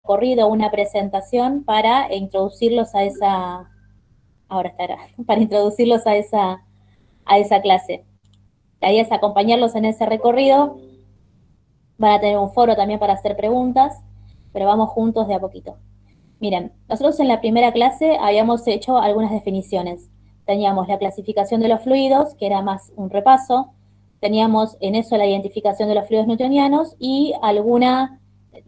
recorrido, una presentación para introducirlos a esa, ahora estará, para introducirlos a esa clase. La idea es acompañarlos en ese recorrido, van a tener un foro también para hacer preguntas, pero vamos juntos de a poquito. Miren, nosotros en la primera clase habíamos hecho algunas definiciones. Teníamos la clasificación de los fluidos, que era más un repaso. Teníamos en eso la identificación de los fluidos newtonianos y alguna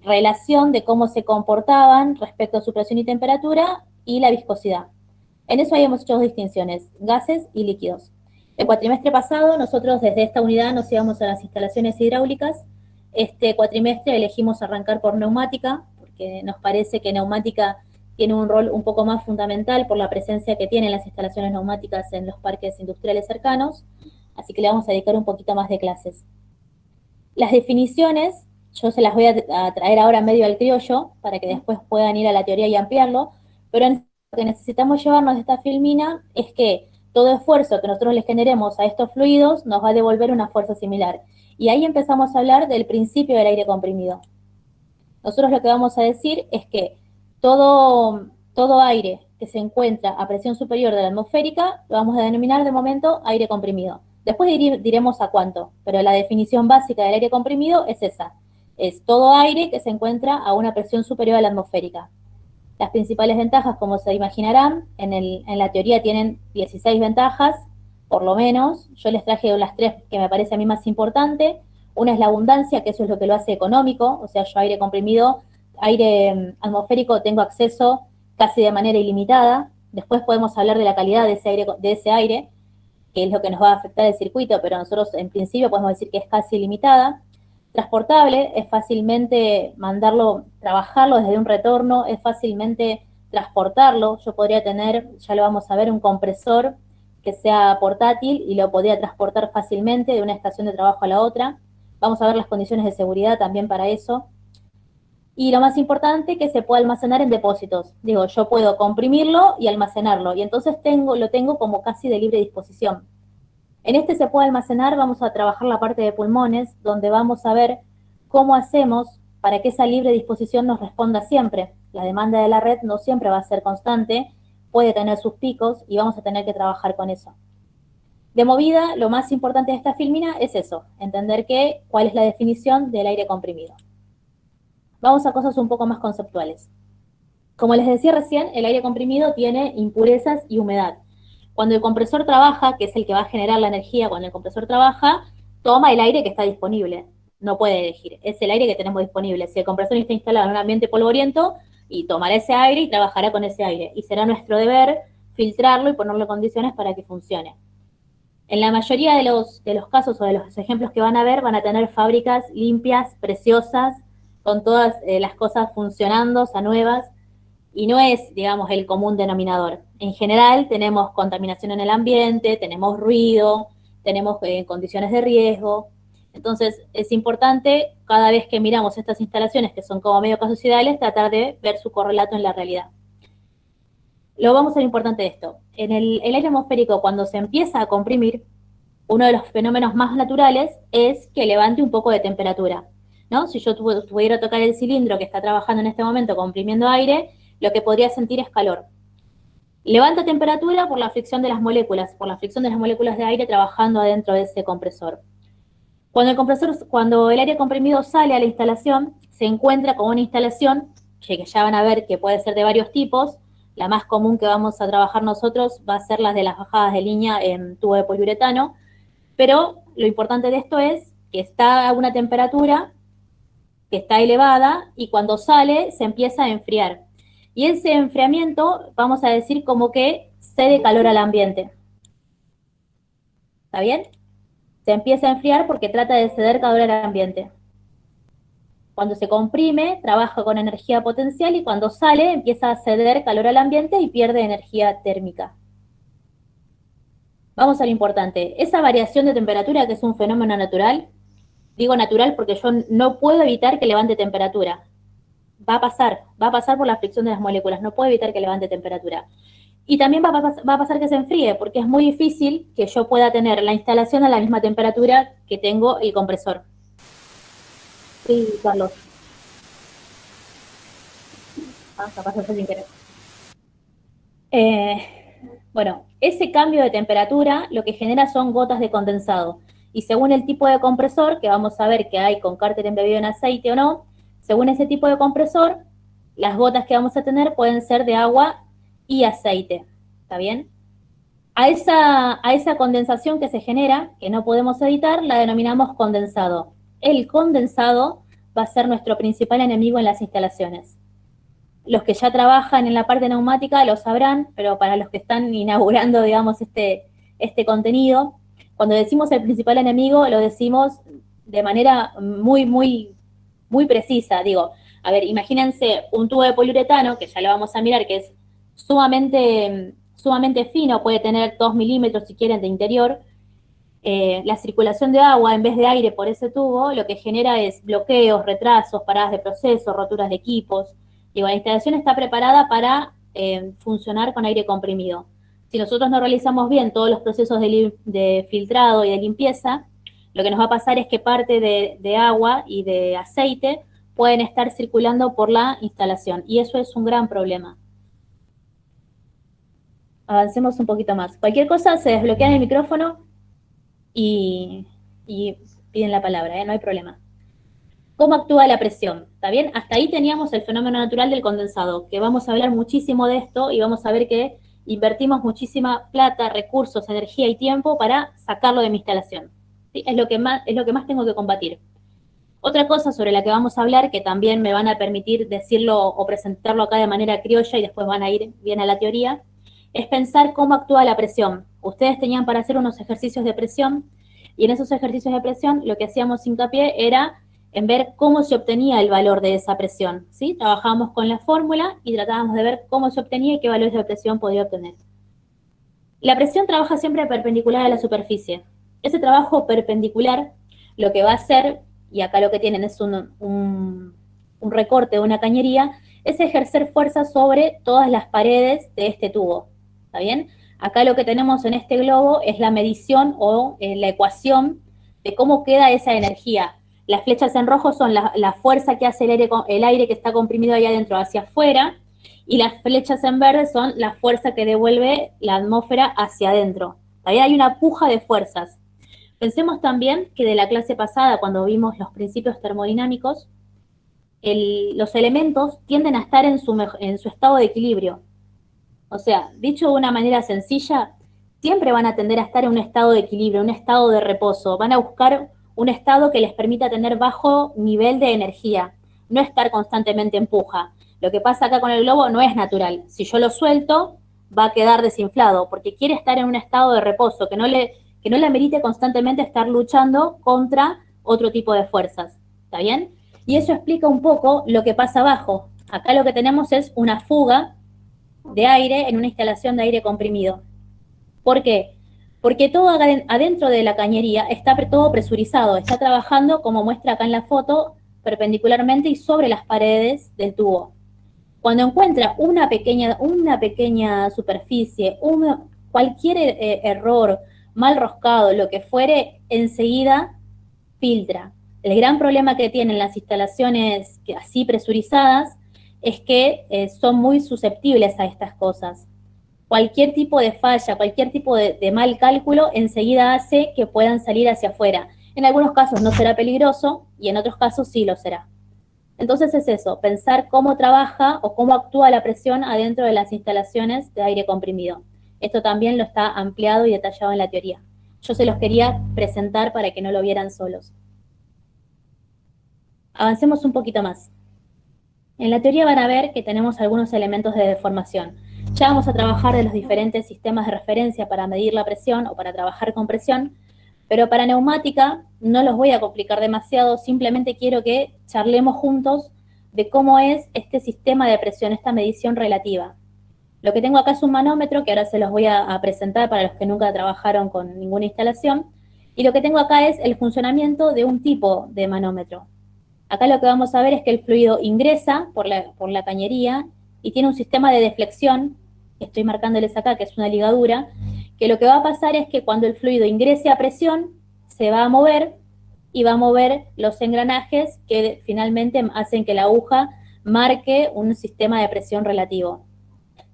relación de cómo se comportaban respecto a su presión y temperatura y la viscosidad. En eso habíamos hecho dos distinciones, gases y líquidos. El cuatrimestre pasado, nosotros desde esta unidad nos íbamos a las instalaciones hidráulicas. Este cuatrimestre elegimos arrancar por neumática, porque nos parece que neumática tiene un rol un poco más fundamental por la presencia que tienen las instalaciones neumáticas en los parques industriales cercanos, así que le vamos a dedicar un poquito más de clases. Las definiciones, yo se las voy a traer ahora medio al criollo, para que después puedan ir a la teoría y ampliarlo, pero lo que necesitamos llevarnos de esta filmina es que todo esfuerzo que nosotros les generemos a estos fluidos nos va a devolver una fuerza similar. Y ahí empezamos a hablar del principio del aire comprimido. Nosotros lo que vamos a decir es que todo aire que se encuentra a presión superior de la atmosférica lo vamos a denominar de momento aire comprimido. Después diremos a cuánto, pero la definición básica del aire comprimido es esa. Es todo aire que se encuentra a una presión superior a la atmosférica. Las principales ventajas, como se imaginarán, en la teoría tienen 16 ventajas, por lo menos. Yo les traje las tres que me parece a mí más importante. Una es la abundancia, que eso es lo que lo hace económico, o sea, yo aire comprimido, aire atmosférico, tengo acceso casi de manera ilimitada. Después podemos hablar de la calidad de ese aire, que es lo que nos va a afectar el circuito, pero nosotros en principio podemos decir que es casi ilimitada. Transportable, es fácilmente mandarlo, trabajarlo desde un retorno, es fácilmente transportarlo. Yo podría tener, ya lo vamos a ver, un compresor que sea portátil y lo podría transportar fácilmente de una estación de trabajo a la otra. Vamos a ver las condiciones de seguridad también para eso. Y lo más importante, que se puede almacenar en depósitos. Digo, yo puedo comprimirlo y almacenarlo, y entonces lo tengo como casi de libre disposición. En este se puede almacenar, vamos a trabajar la parte de pulmones, donde vamos a ver cómo hacemos para que esa libre disposición nos responda siempre. La demanda de la red no siempre va a ser constante, puede tener sus picos y vamos a tener que trabajar con eso. De movida, lo más importante de esta filmina es eso, entender cuál es la definición del aire comprimido. Vamos a cosas un poco más conceptuales. Como les decía recién, el aire comprimido tiene impurezas y humedad. Cuando el compresor trabaja, que es el que va a generar la energía, cuando el compresor trabaja, toma el aire que está disponible. No puede elegir, es el aire que tenemos disponible. Si el compresor está instalado en un ambiente polvoriento, y tomará ese aire y trabajará con ese aire. Y será nuestro deber filtrarlo y ponerle condiciones para que funcione. En la mayoría de los casos o de los ejemplos que van a ver, van a tener fábricas limpias, preciosas, con todas las cosas funcionando, o sea, nuevas, y no es, digamos, el común denominador. En general tenemos contaminación en el ambiente, tenemos ruido, tenemos condiciones de riesgo. Entonces es importante, cada vez que miramos estas instalaciones que son como medio casos ideales, tratar de ver su correlato en la realidad. Lo vamos a ver importante de esto. En el aire atmosférico, cuando se empieza a comprimir, uno de los fenómenos más naturales es que levante un poco de temperatura, ¿no? Si yo pudiera tocar el cilindro que está trabajando en este momento comprimiendo aire, lo que podría sentir es calor. Levanta temperatura por la fricción de las moléculas, de aire trabajando adentro de ese compresor. Cuando el aire comprimido sale a la instalación, se encuentra con una instalación que ya van a ver que puede ser de varios tipos. La más común que vamos a trabajar nosotros va a ser las de las bajadas de línea en tubo de poliuretano, pero lo importante de esto es que está a una temperatura que está elevada y cuando sale se empieza a enfriar. Y ese enfriamiento, vamos a decir como que cede calor al ambiente. ¿Está bien? Se empieza a enfriar porque trata de ceder calor al ambiente. Cuando se comprime, trabaja con energía potencial y cuando sale, empieza a ceder calor al ambiente y pierde energía térmica. Vamos a lo importante. Esa variación de temperatura, que es un fenómeno natural, digo natural porque yo no puedo evitar que levante temperatura. Va a pasar por la fricción de las moléculas, no puedo evitar que levante temperatura. Y también va a pasar que se enfríe, porque es muy difícil que yo pueda tener la instalación a la misma temperatura que tengo el compresor. Sí, Carlos. Capaz que fue sin querer. Bueno, ese cambio de temperatura lo que genera son gotas de condensado. Y según el tipo de compresor, que vamos a ver que hay con cárter embebido en aceite o no, según ese tipo de compresor, las gotas que vamos a tener pueden ser de agua y aceite. ¿Está bien? A esa condensación que se genera, que no podemos evitar, la denominamos condensado. El condensado va a ser nuestro principal enemigo en las instalaciones. Los que ya trabajan en la parte neumática lo sabrán, pero para los que están inaugurando, digamos, este contenido, cuando decimos el principal enemigo, lo decimos de manera muy precisa. Digo, a ver, imagínense un tubo de poliuretano, que ya lo vamos a mirar, que es sumamente fino, puede tener 2 milímetros si quieren de interior. La circulación de agua en vez de aire por ese tubo lo que genera es bloqueos, retrasos, paradas de proceso, roturas de equipos. Digo, la instalación está preparada para funcionar con aire comprimido. Si nosotros no realizamos bien todos los procesos de filtrado y de limpieza, lo que nos va a pasar es que parte de agua y de aceite pueden estar circulando por la instalación, y eso es un gran problema. Avancemos un poquito más. Cualquier cosa, se desbloquea el micrófono y piden la palabra, no hay problema. ¿Cómo actúa la presión? ¿Está bien? Hasta ahí teníamos el fenómeno natural del condensado, que vamos a hablar muchísimo de esto y vamos a ver que invertimos muchísima plata, recursos, energía y tiempo para sacarlo de mi instalación. ¿Sí? Es lo que más tengo que combatir. Otra cosa sobre la que vamos a hablar, que también me van a permitir decirlo o presentarlo acá de manera criolla y después van a ir bien a la teoría, es pensar cómo actúa la presión. Ustedes tenían para hacer unos ejercicios de presión, y en esos ejercicios de presión lo que hacíamos hincapié era en ver cómo se obtenía el valor de esa presión, ¿sí? Trabajábamos con la fórmula y tratábamos de ver cómo se obtenía y qué valores de presión podía obtener. La presión trabaja siempre perpendicular a la superficie. Ese trabajo perpendicular lo que va a hacer, y acá lo que tienen es un recorte de una cañería, es ejercer fuerza sobre todas las paredes de este tubo. ¿Está bien? Acá lo que tenemos en este globo es la medición o la ecuación de cómo queda esa energía. Las flechas en rojo son la fuerza que hace el aire que está comprimido ahí adentro hacia afuera, y las flechas en verde son la fuerza que devuelve la atmósfera hacia adentro. Ahí hay una puja de fuerzas. Pensemos también que de la clase pasada, cuando vimos los principios termodinámicos, los elementos tienden a estar en su estado de equilibrio. O sea, dicho de una manera sencilla, siempre van a tender a estar en un estado de equilibrio, un estado de reposo. Van a buscar un estado que les permita tener bajo nivel de energía, no estar constantemente en puja. Lo que pasa acá con el globo no es natural. Si yo lo suelto, va a quedar desinflado, porque quiere estar en un estado de reposo, que no le amerite constantemente estar luchando contra otro tipo de fuerzas. ¿Está bien? Y eso explica un poco lo que pasa abajo. Acá lo que tenemos es una fuga de aire en una instalación de aire comprimido. ¿Por qué? Porque todo adentro de la cañería está todo presurizado, está trabajando, como muestra acá en la foto, perpendicularmente y sobre las paredes del tubo. Cuando encuentra una pequeña superficie, cualquier error, mal roscado, lo que fuere, enseguida filtra. El gran problema que tienen las instalaciones así presurizadas es que son muy susceptibles a estas cosas. Cualquier tipo de falla, cualquier tipo de mal cálculo enseguida hace que puedan salir hacia afuera. En algunos casos no será peligroso y en otros casos sí lo será. Entonces es eso, pensar cómo trabaja o cómo actúa la presión adentro de las instalaciones de aire comprimido. Esto también lo está ampliado y detallado en la teoría. Yo se los quería presentar para que no lo vieran solos. Avancemos un poquito más. En la teoría van a ver que tenemos algunos elementos de deformación. Ya vamos a trabajar de los diferentes sistemas de referencia para medir la presión o para trabajar con presión, pero para neumática no los voy a complicar demasiado, simplemente quiero que charlemos juntos de cómo es este sistema de presión, esta medición relativa. Lo que tengo acá es un manómetro, que ahora se los voy a presentar para los que nunca trabajaron con ninguna instalación, y lo que tengo acá es el funcionamiento de un tipo de manómetro. Acá lo que vamos a ver es que el fluido ingresa por la cañería y tiene un sistema de deflexión, que estoy marcándoles acá, que es una ligadura, que lo que va a pasar es que cuando el fluido ingrese a presión, se va a mover y va a mover los engranajes que finalmente hacen que la aguja marque un sistema de presión relativo.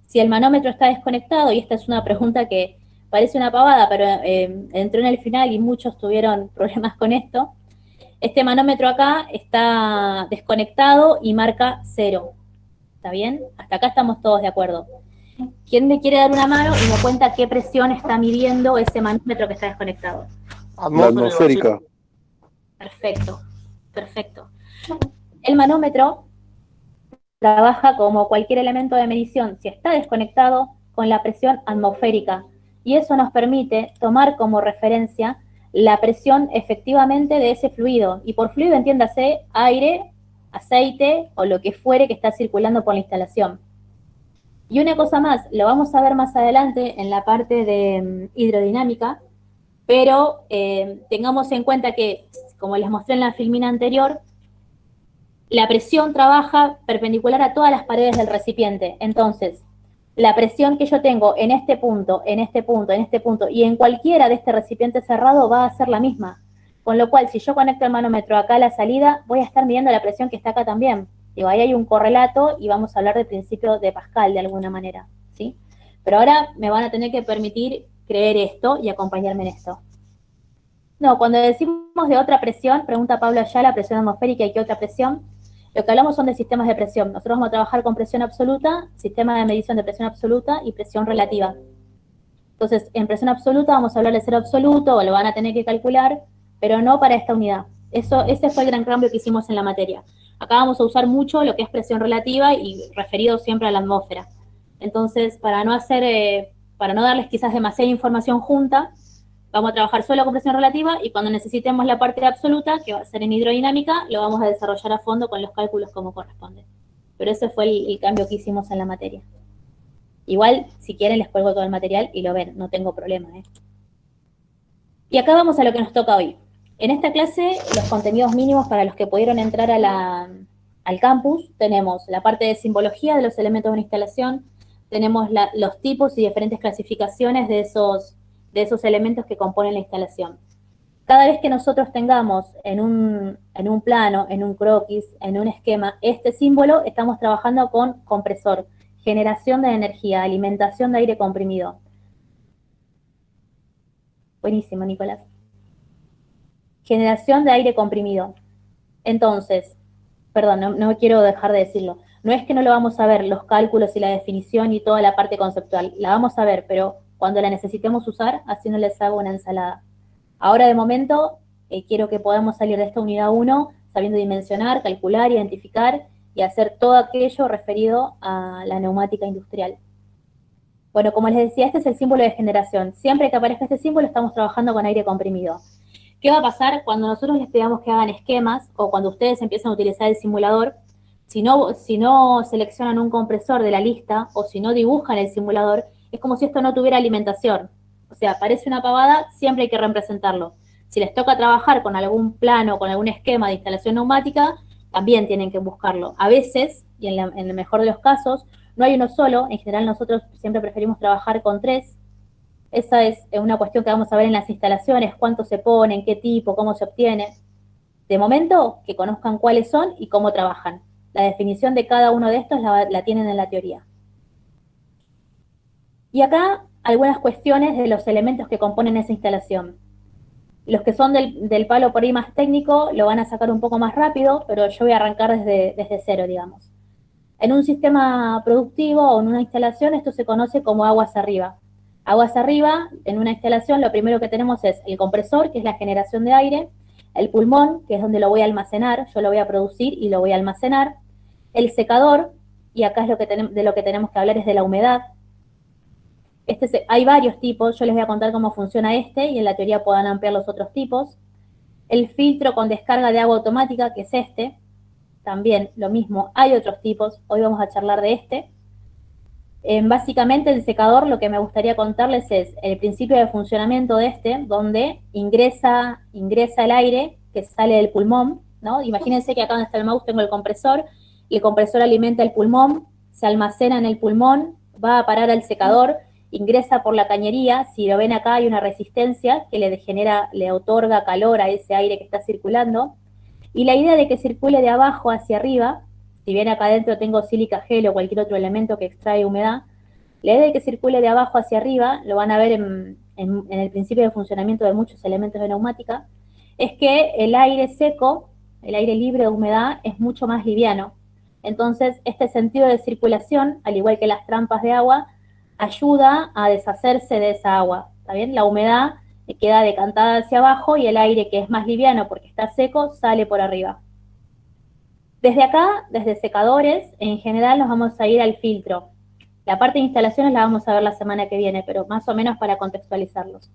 Si el manómetro está desconectado, y esta es una pregunta que parece una pavada, pero entró en el final y muchos tuvieron problemas con esto, este manómetro acá está desconectado y marca 0. ¿Está bien? Hasta acá estamos todos de acuerdo. ¿Quién me quiere dar una mano y me cuenta qué presión está midiendo ese manómetro que está desconectado? La atmosférica. Perfecto, perfecto. El manómetro trabaja como cualquier elemento de medición, si está desconectado, con la presión atmosférica. Y eso nos permite tomar como referencia la presión efectivamente de ese fluido. Y por fluido entiéndase aire, aceite o lo que fuere que está circulando por la instalación. Y una cosa más, lo vamos a ver más adelante en la parte de hidrodinámica, pero tengamos en cuenta que, como les mostré en la filmina anterior, la presión trabaja perpendicular a todas las paredes del recipiente. Entonces, la presión que yo tengo en este punto, en este punto, en este punto y en cualquiera de este recipiente cerrado va a ser la misma. Con lo cual, si yo conecto el manómetro acá a la salida, voy a estar midiendo la presión que está acá también. Digo, ahí hay un correlato y vamos a hablar del principio de Pascal de alguna manera, ¿sí? Pero ahora me van a tener que permitir creer esto y acompañarme en esto. No, cuando decimos de otra presión, pregunta Pablo Ayala, presión atmosférica y qué otra presión, lo que hablamos son de sistemas de presión. Nosotros vamos a trabajar con presión absoluta, sistema de medición de presión absoluta y presión relativa. Entonces, en presión absoluta vamos a hablar de cero absoluto, o lo van a tener que calcular, pero no para esta unidad. Ese fue el gran cambio que hicimos en la materia. Acá vamos a usar mucho lo que es presión relativa y referido siempre a la atmósfera. Entonces, para no darles quizás demasiada información junta, vamos a trabajar solo con presión relativa y cuando necesitemos la parte absoluta, que va a ser en hidrodinámica, lo vamos a desarrollar a fondo con los cálculos como corresponde. Pero ese fue el cambio que hicimos en la materia. Igual, si quieren, les cuelgo todo el material y lo ven, no tengo problema. Y acá vamos a lo que nos toca hoy. En esta clase, los contenidos mínimos para los que pudieron entrar al campus, tenemos la parte de simbología de los elementos de una instalación, tenemos los tipos y diferentes clasificaciones de esos elementos que componen la instalación. Cada vez que nosotros tengamos en un plano, en un croquis, en un esquema, este símbolo, estamos trabajando con compresor, generación de energía, alimentación de aire comprimido. Buenísimo, Nicolás. Generación de aire comprimido. Entonces, perdón, no quiero dejar de decirlo. No es que no lo vamos a ver, los cálculos y la definición y toda la parte conceptual. La vamos a ver, pero cuando la necesitemos usar, así no les hago una ensalada. Ahora, de momento, quiero que podamos salir de esta unidad 1 sabiendo dimensionar, calcular, identificar y hacer todo aquello referido a la neumática industrial. Bueno, como les decía, este es el símbolo de generación. Siempre que aparezca este símbolo estamos trabajando con aire comprimido. ¿Qué va a pasar cuando nosotros les pedamos que hagan esquemas o cuando ustedes empiezan a utilizar el simulador? Si no seleccionan un compresor de la lista o si no dibujan el simulador, es como si esto no tuviera alimentación. O sea, parece una pavada, siempre hay que representarlo. Si les toca trabajar con algún plano, con algún esquema de instalación neumática, también tienen que buscarlo. A veces, y en el mejor de los casos, no hay uno solo. En general nosotros siempre preferimos trabajar con 3. Esa es una cuestión que vamos a ver en las instalaciones, cuánto se pone, qué tipo, cómo se obtiene. De momento, que conozcan cuáles son y cómo trabajan. La definición de cada uno de estos la tienen en la teoría. Y acá algunas cuestiones de los elementos que componen esa instalación. Los que son del palo por ahí más técnico lo van a sacar un poco más rápido, pero yo voy a arrancar desde cero, digamos. En un sistema productivo o en una instalación esto se conoce como aguas arriba. Aguas arriba, en una instalación lo primero que tenemos es el compresor, que es la generación de aire, el pulmón, que es donde lo voy a almacenar, yo lo voy a producir y lo voy a almacenar, el secador, y acá es de lo que tenemos que hablar es de la humedad. Hay varios tipos, yo les voy a contar cómo funciona este y en la teoría puedan ampliar los otros tipos. El filtro con descarga de agua automática, que es este, también lo mismo, hay otros tipos, hoy vamos a charlar de este. Básicamente el secador, lo que me gustaría contarles es el principio de funcionamiento de este, donde ingresa el aire que sale del pulmón, ¿no? Imagínense que acá donde está el mouse tengo el compresor, y el compresor alimenta el pulmón, se almacena en el pulmón, va a parar al secador, ingresa por la cañería, si lo ven acá hay una resistencia que le otorga calor a ese aire que está circulando, y la idea de que circule de abajo hacia arriba si bien acá adentro tengo sílica gel o cualquier otro elemento que extrae humedad, la idea de que circule de abajo hacia arriba, lo van a ver en el principio de funcionamiento de muchos elementos de neumática, es que el aire seco, el aire libre de humedad, es mucho más liviano. Entonces, este sentido de circulación, al igual que las trampas de agua, ayuda a deshacerse de esa agua. ¿Está bien? La humedad queda decantada hacia abajo y el aire, que es más liviano porque está seco, sale por arriba. Desde acá, desde secadores, en general nos vamos a ir al filtro. La parte de instalaciones la vamos a ver la semana que viene, pero más o menos para contextualizarlos.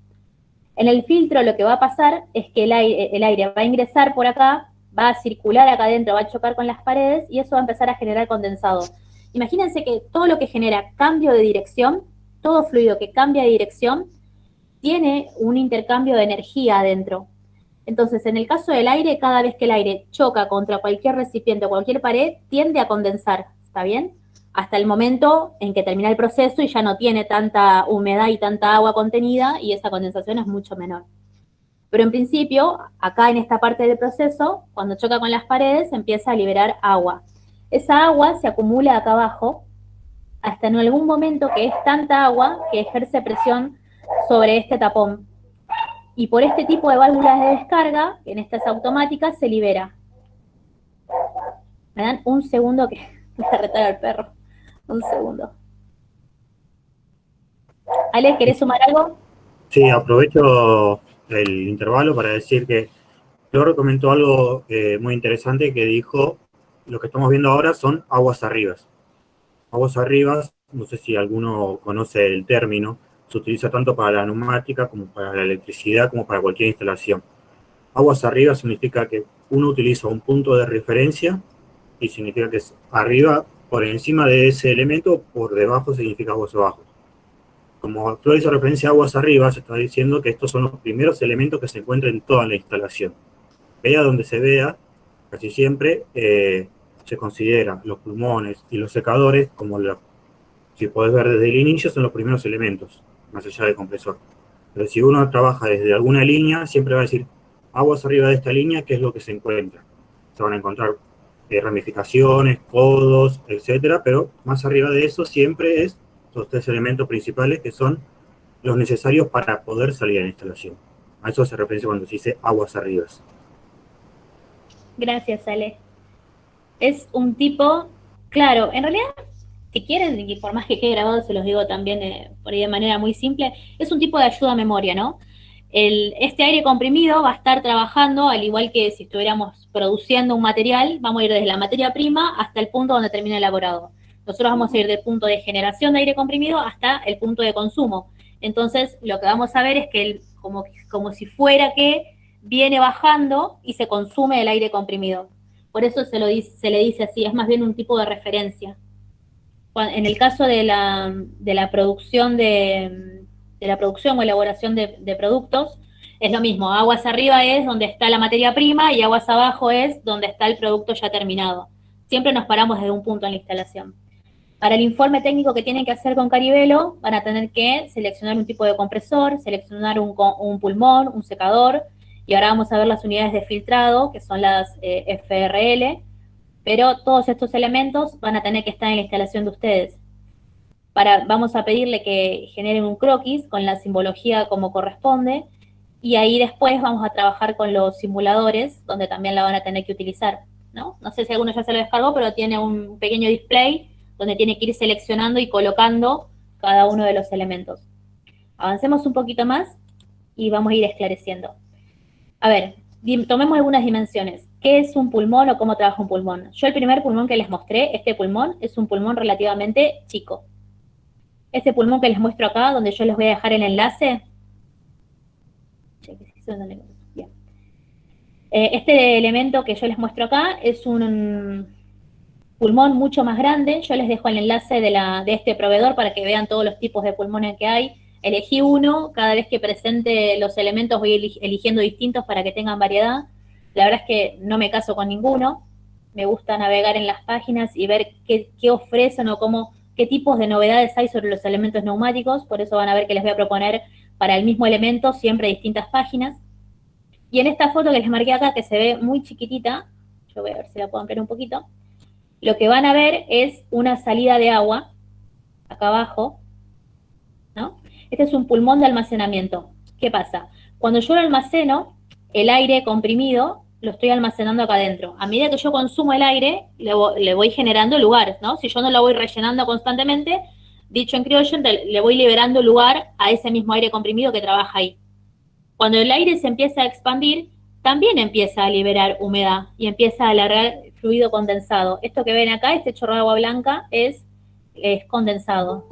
En el filtro lo que va a pasar es que el aire va a ingresar por acá, va a circular acá adentro, va a chocar con las paredes y eso va a empezar a generar condensado. Imagínense que todo lo que genera cambio de dirección, todo fluido que cambia de dirección, tiene un intercambio de energía adentro. Entonces, en el caso del aire, cada vez que el aire choca contra cualquier recipiente o cualquier pared, tiende a condensar, ¿está bien? Hasta el momento en que termina el proceso y ya no tiene tanta humedad y tanta agua contenida y esa condensación es mucho menor. Pero en principio, acá en esta parte del proceso, cuando choca con las paredes, empieza a liberar agua. Esa agua se acumula acá abajo hasta en algún momento que es tanta agua que ejerce presión sobre este tapón. Y por este tipo de válvulas de descarga, en estas automáticas, se libera. Me dan un segundo que voy a retar al perro. Un segundo. Ale, ¿querés sumar algo? Sí, aprovecho el intervalo para decir que Flor comentó algo muy interesante que dijo, lo que estamos viendo ahora son aguas arribas. Aguas arribas, no sé si alguno conoce el término, se utiliza tanto para la neumática como para la electricidad, como para cualquier instalación. Aguas arribas significa que uno utiliza un punto de referencia y significa que es arriba, por encima de ese elemento, por debajo significa aguas abajo. Como Flor hizo referencia a aguas arriba, se está diciendo que estos son los primeros elementos que se encuentran en toda la instalación. Vea donde se vea, casi siempre se considera los pulmones y los secadores como, si podés ver desde el inicio, son los primeros elementos, más allá del compresor. Pero si uno trabaja desde alguna línea, siempre va a decir aguas arriba de esta línea, ¿qué es lo que se encuentra? Se van a encontrar ramificaciones, codos, etcétera, pero más arriba de eso siempre es los tres elementos principales que son los necesarios para poder salir a la instalación. A eso se refiere cuando se dice aguas arribas. Gracias, Ale. Es un tipo, claro, en realidad, si quieren, y por más que quede grabado, se los digo también por ahí de manera muy simple, es un tipo de ayuda a memoria, ¿no? Este aire comprimido va a estar trabajando, al igual que si estuviéramos produciendo un material, vamos a ir desde la materia prima hasta el punto donde termina el elaborado. Nosotros vamos a ir del punto de generación de aire comprimido hasta el punto de consumo. Entonces, lo que vamos a ver es que como si fuera que viene bajando y se consume el aire comprimido. Por eso se le dice así, es más bien un tipo de referencia. En el caso de la producción o elaboración de productos, es lo mismo. Aguas arriba es donde está la materia prima y aguas abajo es donde está el producto ya terminado. Siempre nos paramos desde un punto en la instalación. Para el informe técnico que tienen que hacer con Caribelo, van a tener que seleccionar un tipo de compresor, seleccionar un pulmón, un secador, y ahora vamos a ver las unidades de filtrado, que son las FRL, pero todos estos elementos van a tener que estar en la instalación de ustedes. Vamos a pedirle que generen un croquis con la simbología como corresponde, y ahí después vamos a trabajar con los simuladores, donde también la van a tener que utilizar, ¿no? No sé si alguno ya se lo descargó, pero tiene un pequeño display donde tiene que ir seleccionando y colocando cada uno de los elementos. Avancemos un poquito más y vamos a ir esclareciendo. A ver, tomemos algunas dimensiones. ¿Qué es un pulmón o cómo trabaja un pulmón? Yo el primer pulmón que les mostré, este pulmón, es un pulmón relativamente chico. Este pulmón que les muestro acá, donde yo les voy a dejar el enlace. Este elemento que yo les muestro acá es un pulmón mucho más grande. Yo les dejo el enlace de este proveedor para que vean todos los tipos de pulmones que hay. Elegí uno, cada vez que presente los elementos voy eligiendo distintos para que tengan variedad. La verdad es que no me caso con ninguno. Me gusta navegar en las páginas y ver qué ofrecen o qué tipos de novedades hay sobre los elementos neumáticos. Por eso van a ver que les voy a proponer para el mismo elemento siempre distintas páginas. Y en esta foto que les marqué acá, que se ve muy chiquitita, yo voy a ver si la puedo ampliar un poquito, lo que van a ver es una salida de agua, acá abajo, ¿no? Este es un pulmón de almacenamiento. ¿Qué pasa? Cuando yo lo almaceno, el aire comprimido lo estoy almacenando acá adentro. A medida que yo consumo el aire, le voy generando lugar, ¿no? Si yo no lo voy rellenando constantemente, dicho en criollo, le voy liberando lugar a ese mismo aire comprimido que trabaja ahí. Cuando el aire se empieza a expandir, también empieza a liberar humedad y empieza a alargar fluido condensado. Esto que ven acá, este chorro de agua blanca, es condensado.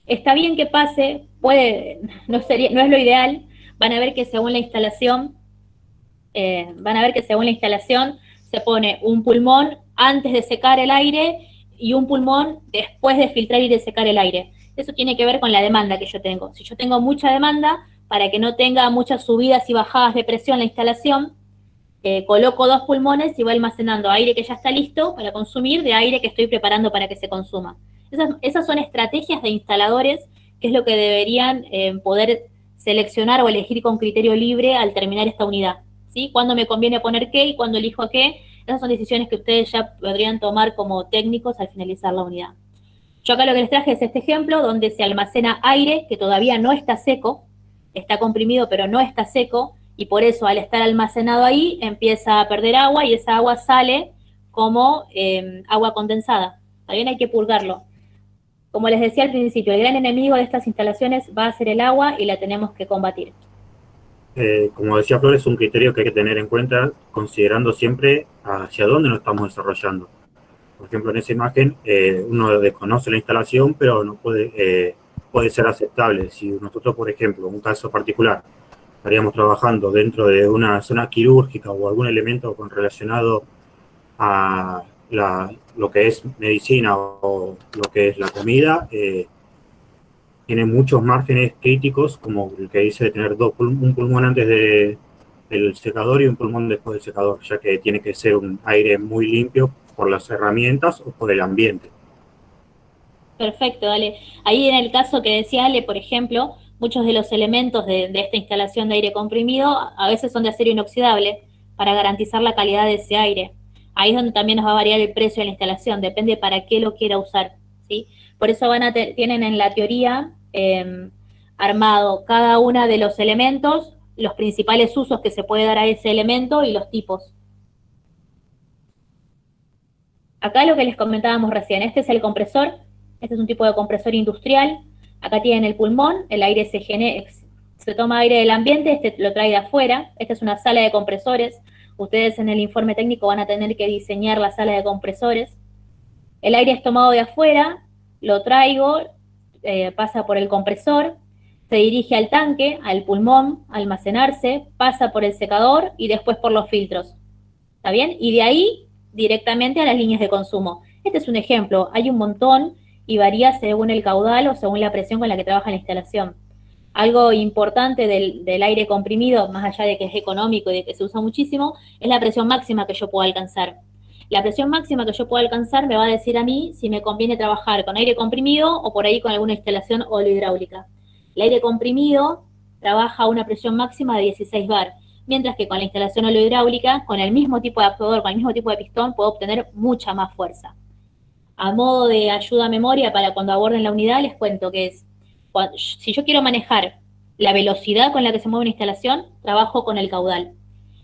Está bien que pase, no es lo ideal. Van a ver que según la instalación, se pone un pulmón antes de secar el aire y un pulmón después de filtrar y de secar el aire. Eso tiene que ver con la demanda que yo tengo. Si yo tengo mucha demanda, para que no tenga muchas subidas y bajadas de presión la instalación, coloco 2 pulmones y voy almacenando aire que ya está listo para consumir de aire que estoy preparando para que se consuma. Esas son estrategias de instaladores, que es lo que deberían poder seleccionar o elegir con criterio libre al terminar esta unidad, ¿sí? Cuándo me conviene poner qué y cuándo elijo qué. Esas son decisiones que ustedes ya podrían tomar como técnicos al finalizar la unidad. Yo acá lo que les traje es este ejemplo donde se almacena aire que todavía no está seco, está comprimido pero no está seco, y por eso al estar almacenado ahí empieza a perder agua y esa agua sale como agua condensada. También hay que purgarlo. Como les decía al principio, el gran enemigo de estas instalaciones va a ser el agua y la tenemos que combatir. Como decía Flor, es un criterio que hay que tener en cuenta considerando siempre hacia dónde nos estamos desarrollando. Por ejemplo, en esa imagen uno desconoce la instalación, pero no puede ser aceptable. Si nosotros, por ejemplo, en un caso particular, estaríamos trabajando dentro de una zona quirúrgica o algún elemento relacionado a lo que es medicina o lo que es la comida, tiene muchos márgenes críticos, como el que dice de tener un pulmón antes del secador y un pulmón después del secador, ya que tiene que ser un aire muy limpio por las herramientas o por el ambiente. Perfecto, dale. Ahí en el caso que decía Ale, por ejemplo, muchos de los elementos de esta instalación de aire comprimido a veces son de acero inoxidable para garantizar la calidad de ese aire. Ahí es donde también nos va a variar el precio de la instalación, depende para qué lo quiera usar, ¿sí? Por eso tienen en la teoría armado cada uno de los elementos, los principales usos que se puede dar a ese elemento y los tipos. Acá lo que les comentábamos recién, este es el compresor, este es un tipo de compresor industrial. Acá tienen el pulmón, el aire se toma aire del ambiente, este lo trae de afuera. Esta es una sala de compresores. Ustedes en el informe técnico van a tener que diseñar la sala de compresores. El aire es tomado de afuera, lo traigo, pasa por el compresor, se dirige al tanque, al pulmón, a almacenarse, pasa por el secador y después por los filtros. ¿Está bien? Y de ahí directamente a las líneas de consumo. Este es un ejemplo, hay un montón y varía según el caudal o según la presión con la que trabaja la instalación. Algo importante del aire comprimido, más allá de que es económico y de que se usa muchísimo, es la presión máxima que yo puedo alcanzar. La presión máxima que yo puedo alcanzar me va a decir a mí si me conviene trabajar con aire comprimido o por ahí con alguna instalación hidráulica. El aire comprimido trabaja a una presión máxima de 16 bar, mientras que con la instalación hidráulica, con el mismo tipo de actuador, con el mismo tipo de pistón, puedo obtener mucha más fuerza. A modo de ayuda a memoria para cuando aborden la unidad, les cuento que si yo quiero manejar la velocidad con la que se mueve una instalación, trabajo con el caudal.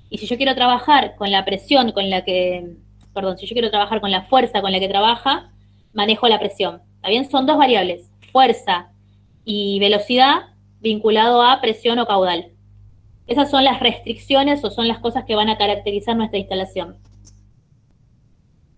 Y si yo quiero trabajar con la presión si yo quiero trabajar con la fuerza con la que trabaja, manejo la presión. ¿Está bien? Son dos variables, fuerza y velocidad vinculado a presión o caudal. Esas son las restricciones o son las cosas que van a caracterizar nuestra instalación.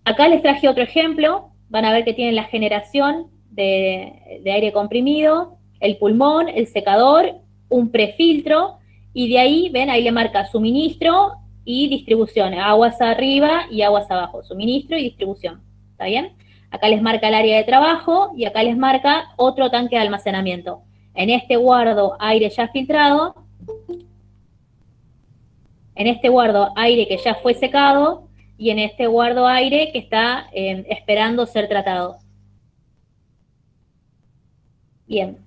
Acá les traje otro ejemplo. Van a ver que tienen la generación de aire comprimido, el pulmón, el secador, un prefiltro, y de ahí, ven, ahí le marca suministro y distribución, aguas arriba y aguas abajo, suministro y distribución. ¿Está bien? Acá les marca el área de trabajo y acá les marca otro tanque de almacenamiento. En este guardo aire ya filtrado, en este guardo aire que ya fue secado, y en este guardo aire que está esperando ser tratado. Bien.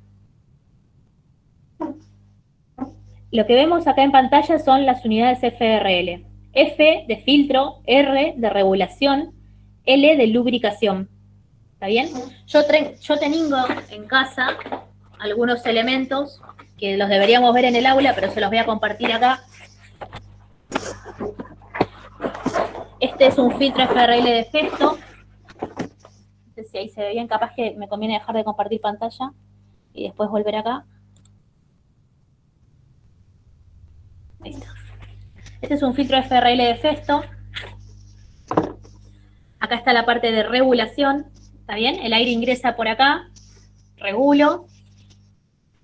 Lo que vemos acá en pantalla son las unidades FRL. F de filtro, R de regulación, L de lubricación. ¿Está bien? Yo tengo en casa algunos elementos que los deberíamos ver en el aula, pero se los voy a compartir acá. Este es un filtro FRL de Festo. No sé si ahí se ve bien, capaz que me conviene dejar de compartir pantalla y después volver acá. Ahí está. Este es un filtro FRL de Festo. Acá está la parte de regulación, ¿está bien? El aire ingresa por acá, regulo.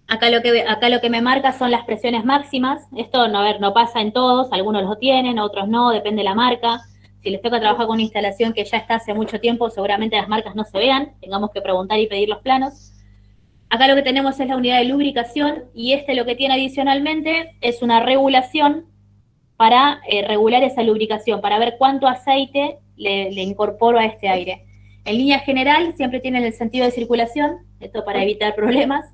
Acá lo que me marca son las presiones máximas. Esto no pasa en todos, algunos lo tienen, otros no, depende de la marca. Si les toca trabajar con una instalación que ya está hace mucho tiempo, seguramente las marcas no se vean, tengamos que preguntar y pedir los planos. Acá lo que tenemos es la unidad de lubricación y lo que tiene adicionalmente es una regulación para regular esa lubricación, para ver cuánto aceite le incorporo a este aire. En línea general siempre tienen el sentido de circulación, esto para evitar problemas,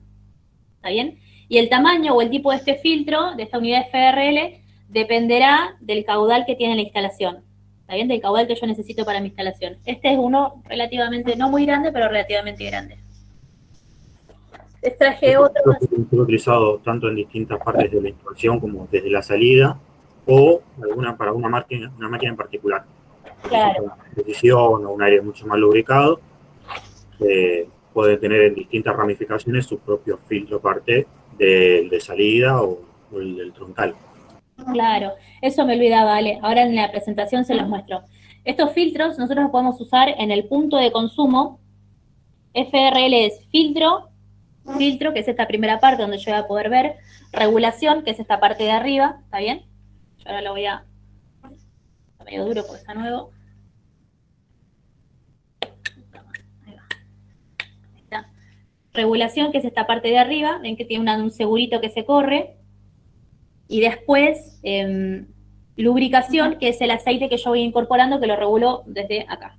¿está bien? Y el tamaño o el tipo de este filtro, de esta unidad FRL, dependerá del caudal que tiene la instalación, ¿está bien? Del caudal que yo necesito para mi instalación. Este es uno relativamente, no muy grande, pero relativamente grande. Les traje otro más. Puede ser utilizado tanto en distintas partes de la instalación como desde la salida o para una máquina en particular. Claro. Una precisión o un aire mucho más lubricado, puede tener en distintas ramificaciones su propio filtro parte de salida o el del troncal. Claro, eso me olvidaba, Ale. Ahora en la presentación se los muestro. Estos filtros nosotros los podemos usar en el punto de consumo. FRL es filtro, que es esta primera parte donde yo voy a poder ver, regulación, que es esta parte de arriba, ¿está bien? Yo ahora lo voy a... Está medio duro porque está nuevo. Ahí va. Ahí está. Regulación, que es esta parte de arriba, ven que tiene un segurito que se corre. Y después, lubricación, que es el aceite que yo voy incorporando, que lo regulo desde acá.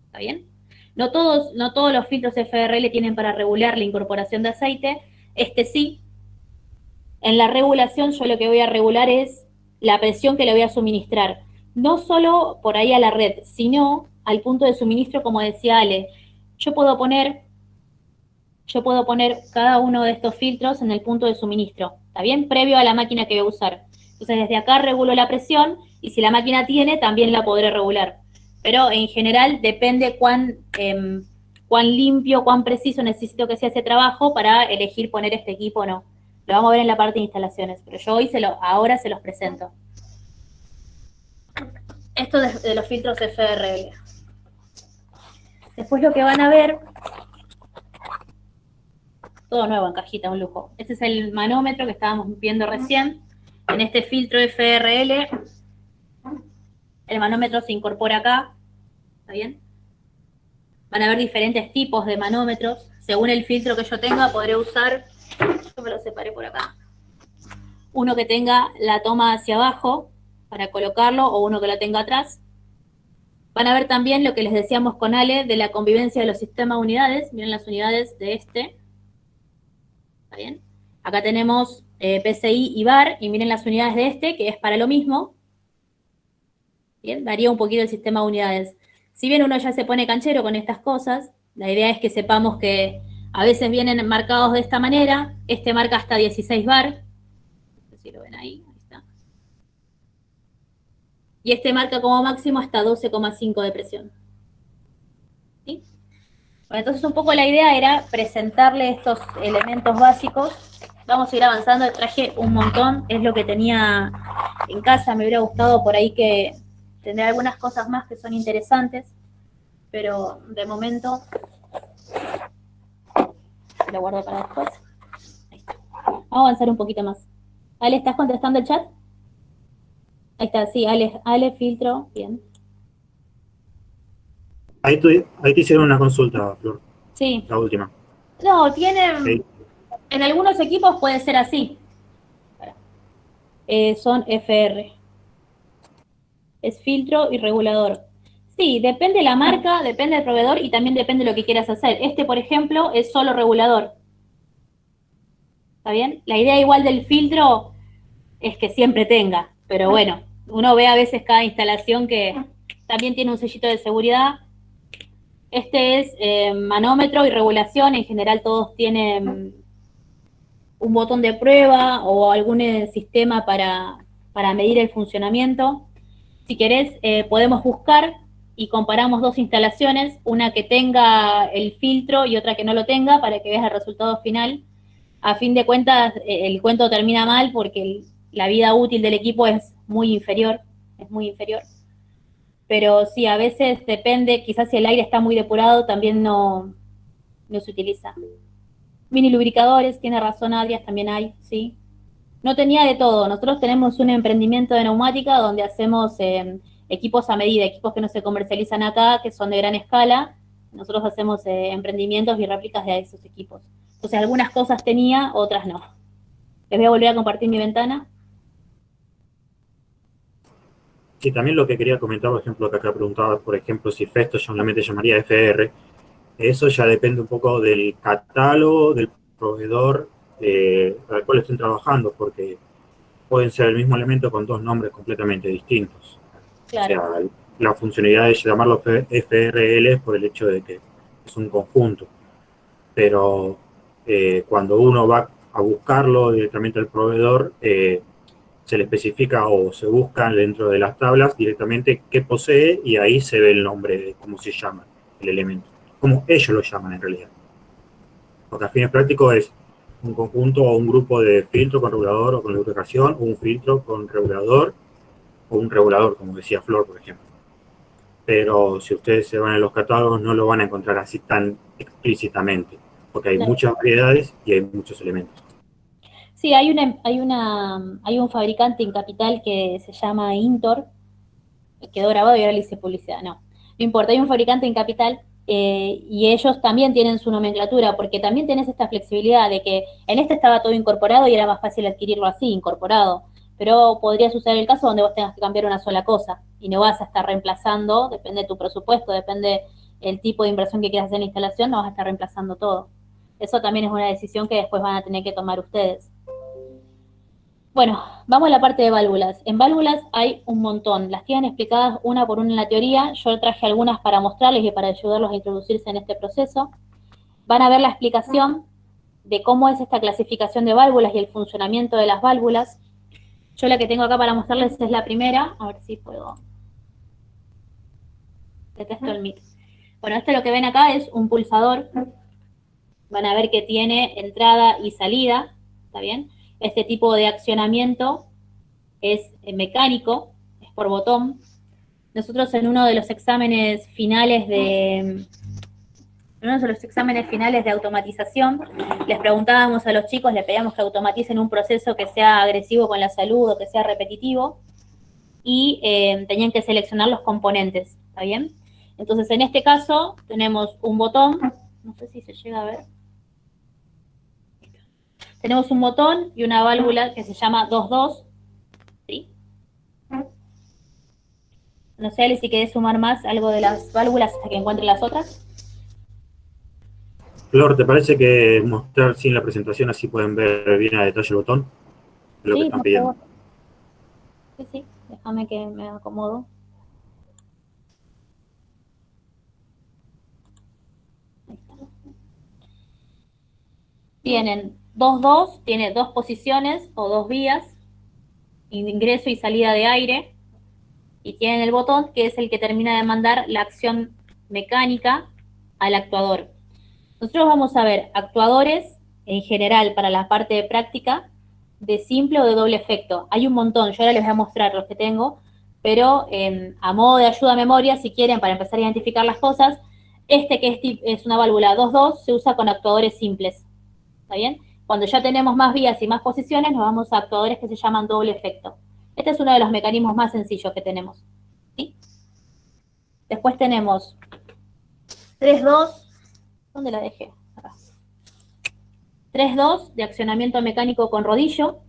¿Está bien? No todos los filtros FRL tienen para regular la incorporación de aceite. Este sí. En la regulación yo lo que voy a regular es la presión que le voy a suministrar. No solo por ahí a la red, sino al punto de suministro, como decía Ale. Yo puedo poner cada uno de estos filtros en el punto de suministro, ¿está bien? Previo a la máquina que voy a usar. Entonces desde acá regulo la presión y si la máquina tiene, también la podré regular. Pero en general depende cuán limpio, cuán preciso necesito que sea ese trabajo para elegir poner este equipo o no. Lo vamos a ver en la parte de instalaciones, pero yo ahora se los presento. Esto de los filtros FRL. Después lo que van a ver, todo nuevo en cajita, un lujo. Este es el manómetro que estábamos viendo recién. En este filtro FRL, el manómetro se incorpora acá, ¿está bien? Van a ver diferentes tipos de manómetros. Según el filtro que yo tenga, podré usar, yo me lo separé por acá, uno que tenga la toma hacia abajo para colocarlo o uno que la tenga atrás. Van a ver también lo que les decíamos con Ale de la convivencia de los sistemas unidades. Miren las unidades de este. ¿Está bien? Acá tenemos PCI y bar, y miren las unidades de este, que es para lo mismo. Bien, varía un poquito el sistema de unidades. Si bien uno ya se pone canchero con estas cosas, la idea es que sepamos que a veces vienen marcados de esta manera. Este marca hasta 16 bar. No sé si lo ven ahí. Ahí está. Y este marca como máximo hasta 12,5 de presión. ¿Sí? Bueno, entonces un poco la idea era presentarle estos elementos básicos. Vamos a ir avanzando, traje un montón, es lo que tenía en casa, me hubiera gustado por ahí que tendré algunas cosas más que son interesantes, pero de momento lo guardo para después. Ahí está. Vamos a avanzar un poquito más. Ale, ¿estás contestando el chat? Ahí está, sí, Ale filtro, bien. Ahí te hicieron una consulta, Flor. Sí. La última. No, tienen... Sí. En algunos equipos puede ser así. Son FR. Es filtro y regulador. Sí, depende de la marca, depende del proveedor y también depende de lo que quieras hacer. Este, por ejemplo, es solo regulador. ¿Está bien? La idea igual del filtro es que siempre tenga, pero bueno, uno ve a veces cada instalación que también tiene un sellito de seguridad. Este es manómetro y regulación, en general todos tienen un botón de prueba o algún sistema para medir el funcionamiento. Si querés, podemos buscar y comparamos dos instalaciones, una que tenga el filtro y otra que no lo tenga, para que veas el resultado final. A fin de cuentas, el cuento termina mal porque la vida útil del equipo es muy inferior, Pero sí, a veces depende, quizás si el aire está muy depurado, también no se utiliza. Mini lubricadores, tiene razón Adrias, también hay, sí. No tenía de todo. Nosotros tenemos un emprendimiento de neumática donde hacemos equipos a medida, equipos que no se comercializan acá, que son de gran escala. Nosotros hacemos emprendimientos y réplicas de esos equipos. Entonces, algunas cosas tenía, otras no. Les voy a volver a compartir mi ventana. Sí, también lo que quería comentar, por ejemplo, que acá preguntaba, por ejemplo, si Festo solamente llamaría FR, eso ya depende un poco del catálogo, del proveedor al cual estén trabajando, porque pueden ser el mismo elemento con dos nombres completamente distintos. Claro. O sea, la funcionalidad de llamarlo FRL es por el hecho de que es un conjunto, pero cuando uno va a buscarlo directamente al proveedor, se le especifica o se busca dentro de las tablas directamente qué posee y ahí se ve el nombre de cómo se llama el elemento, como ellos lo llaman en realidad. Porque a fines prácticos es un conjunto o un grupo de filtro con regulador o con lubricación, o un filtro con regulador o un regulador, como decía Flor, por ejemplo. Pero si ustedes se van a los catálogos no lo van a encontrar así tan explícitamente, porque hay muchas variedades y hay muchos elementos. Sí, hay un fabricante en Capital que se llama Intor, quedó grabado y ahora le hice publicidad, no importa, hay un fabricante en Capital y ellos también tienen su nomenclatura, porque también tenés esta flexibilidad de que en este estaba todo incorporado y era más fácil adquirirlo así, incorporado, pero podría suceder el caso donde vos tengas que cambiar una sola cosa y no vas a estar reemplazando, depende de tu presupuesto, depende el tipo de inversión que quieras hacer en la instalación, no vas a estar reemplazando todo. Eso también es una decisión que después van a tener que tomar ustedes. Bueno, vamos a la parte de válvulas. En válvulas hay un montón. Las tienen explicadas una por una en la teoría. Yo traje algunas para mostrarles y para ayudarlos a introducirse en este proceso. Van a ver la explicación de cómo es esta clasificación de válvulas y el funcionamiento de las válvulas. Yo la que tengo acá para mostrarles es la primera. A ver si puedo. Detesto el mic. Bueno, esto lo que ven acá es un pulsador. Van a ver que tiene entrada y salida. ¿Está bien? Este tipo de accionamiento es mecánico, es por botón. Nosotros en uno de los exámenes finales de automatización, les preguntábamos a los chicos, les pedíamos que automaticen un proceso que sea agresivo con la salud o que sea repetitivo, y tenían que seleccionar los componentes, ¿está bien? Entonces, en este caso, tenemos un botón, no sé si se llega a ver. Tenemos un botón y una válvula que se llama 2-2, ¿sí? No sé, Ali, si querés sumar más algo de las válvulas hasta que encuentre las otras. Flor, ¿te parece que mostrar sin la presentación así pueden ver bien a detalle el botón? Es lo que Sí, están por pidiendo. favor. Sí, déjame que me acomodo. Tienen 2-2, tiene dos posiciones o dos vías, ingreso y salida de aire, y tienen el botón que es el que termina de mandar la acción mecánica al actuador. Nosotros vamos a ver actuadores en general para la parte de práctica de simple o de doble efecto. Hay un montón, yo ahora les voy a mostrar los que tengo, pero a modo de ayuda a memoria, si quieren, para empezar a identificar las cosas, este que es una válvula 2-2 se usa con actuadores simples, ¿está bien? Cuando ya tenemos más vías y más posiciones, nos vamos a actuadores que se llaman doble efecto. Este es uno de los mecanismos más sencillos que tenemos, ¿sí? Después tenemos 3-2, ¿dónde la dejé? Acá. 3-2 de accionamiento mecánico con rodillo.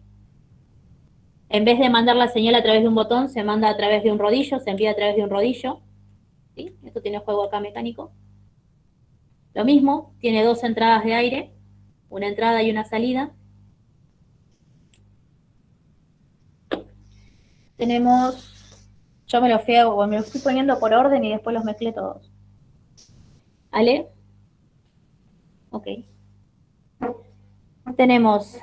En vez de mandar la señal a través de un botón, se manda a través de un rodillo, se envía a través de un rodillo. ¿Sí? Esto tiene juego acá mecánico. Lo mismo, tiene dos entradas de aire, una entrada y una salida. Tenemos, yo me lo fui poniendo por orden y después los mezclé todos. ¿Ale? Ok. Tenemos,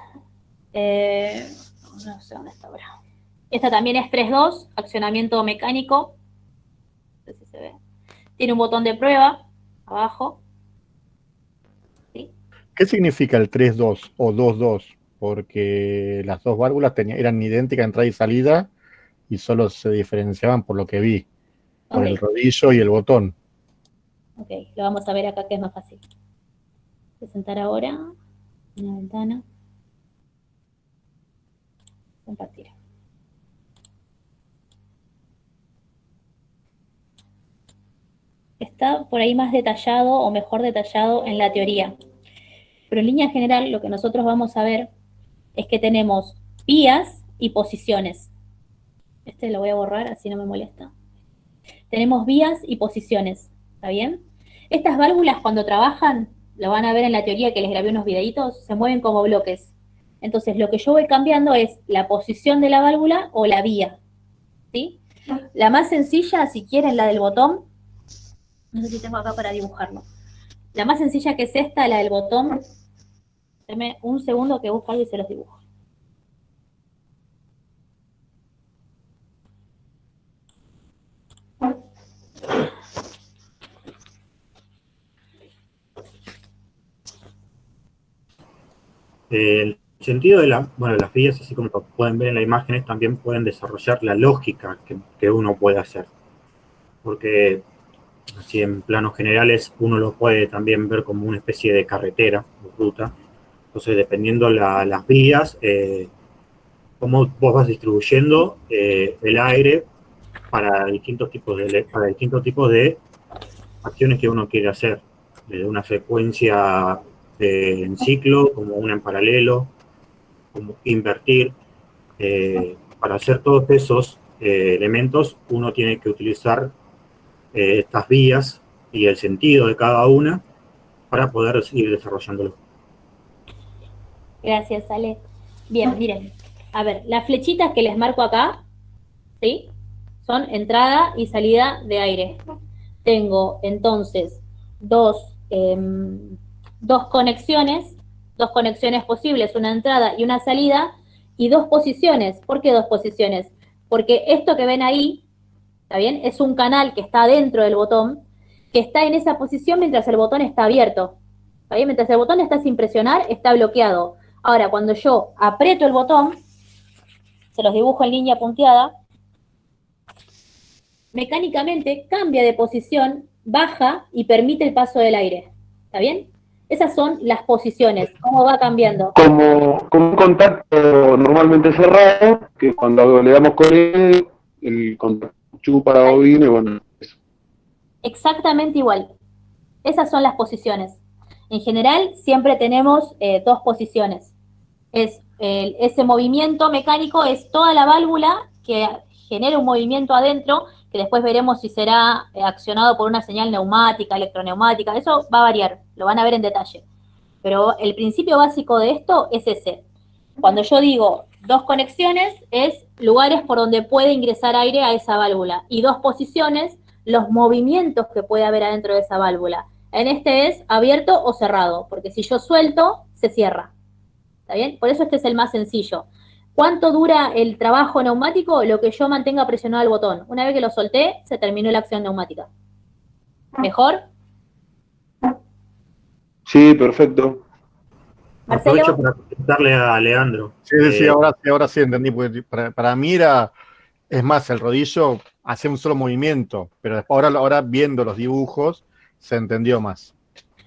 no sé dónde está ahora. Esta también es 3-2, accionamiento mecánico. No sé si se ve. Tiene un botón de prueba abajo. ¿Sí? ¿Qué significa el 3-2 o 2-2? Porque las dos válvulas eran idénticas entrada y salida y solo se diferenciaban por lo que vi, por Ok. el rodillo y el botón. Ok, lo vamos a ver acá que es más fácil. Presentar ahora, una ventana. Compartir. Está por ahí más detallado o mejor detallado en la teoría. Pero en línea general lo que nosotros vamos a ver es que tenemos vías y posiciones. Este lo voy a borrar, así no me molesta. Tenemos vías y posiciones, ¿está bien? Estas válvulas cuando trabajan, lo van a ver en la teoría que les grabé unos videitos, se mueven como bloques. Entonces lo que yo voy cambiando es la posición de la válvula o la vía, ¿sí? La más sencilla, si quieren, la del botón, no sé si tengo acá para dibujarlo. La más sencilla que es esta, la del botón, denme un segundo que busco algo y se los dibujo. El sentido de las vías, así como pueden ver en las imágenes, también pueden desarrollar la lógica que uno puede hacer. Porque así en planos generales uno lo puede también ver como una especie de carretera o ruta. Entonces, dependiendo las vías, cómo vos vas distribuyendo el aire para distintos tipos de acciones que uno quiere hacer, desde una secuencia en ciclo, como una en paralelo, como invertir. Para hacer todos esos elementos, uno tiene que utilizar estas vías y el sentido de cada una para poder ir desarrollándolo. Gracias, Ale. Bien, miren. A ver, las flechitas que les marco acá, ¿sí? Son entrada y salida de aire. Tengo entonces dos conexiones posibles, una entrada y una salida, y dos posiciones. ¿Por qué dos posiciones? Porque esto que ven ahí, ¿está bien? Es un canal que está dentro del botón, que está en esa posición mientras el botón está abierto. ¿Está bien? Mientras el botón está sin presionar, está bloqueado. Ahora, cuando yo aprieto el botón, se los dibujo en línea punteada, mecánicamente cambia de posición, baja y permite el paso del aire. ¿Está bien? Esas son las posiciones, cómo va cambiando. Como un contacto normalmente cerrado, que cuando le damos con él, el contacto chupa la bobina y bueno, eso. Exactamente igual. Esas son las posiciones. En general, siempre tenemos dos posiciones. Ese movimiento mecánico es toda la válvula que genera un movimiento adentro, que después veremos si será accionado por una señal neumática, electroneumática, eso va a variar, lo van a ver en detalle. Pero el principio básico de esto es ese. Cuando yo digo dos conexiones, es lugares por donde puede ingresar aire a esa válvula. Y dos posiciones, los movimientos que puede haber adentro de esa válvula. En este es abierto o cerrado, porque si yo suelto, se cierra. ¿Está bien? Por eso este es el más sencillo. ¿Cuánto dura el trabajo neumático? Lo que yo mantenga presionado el botón. Una vez que lo solté, se terminó la acción neumática. ¿Mejor? Sí, perfecto. Marcelo. Aprovecho para preguntarle a Leandro. Sí, ahora sí entendí, porque para mí es más, el rodillo hacía un solo movimiento, pero después ahora viendo los dibujos se entendió más.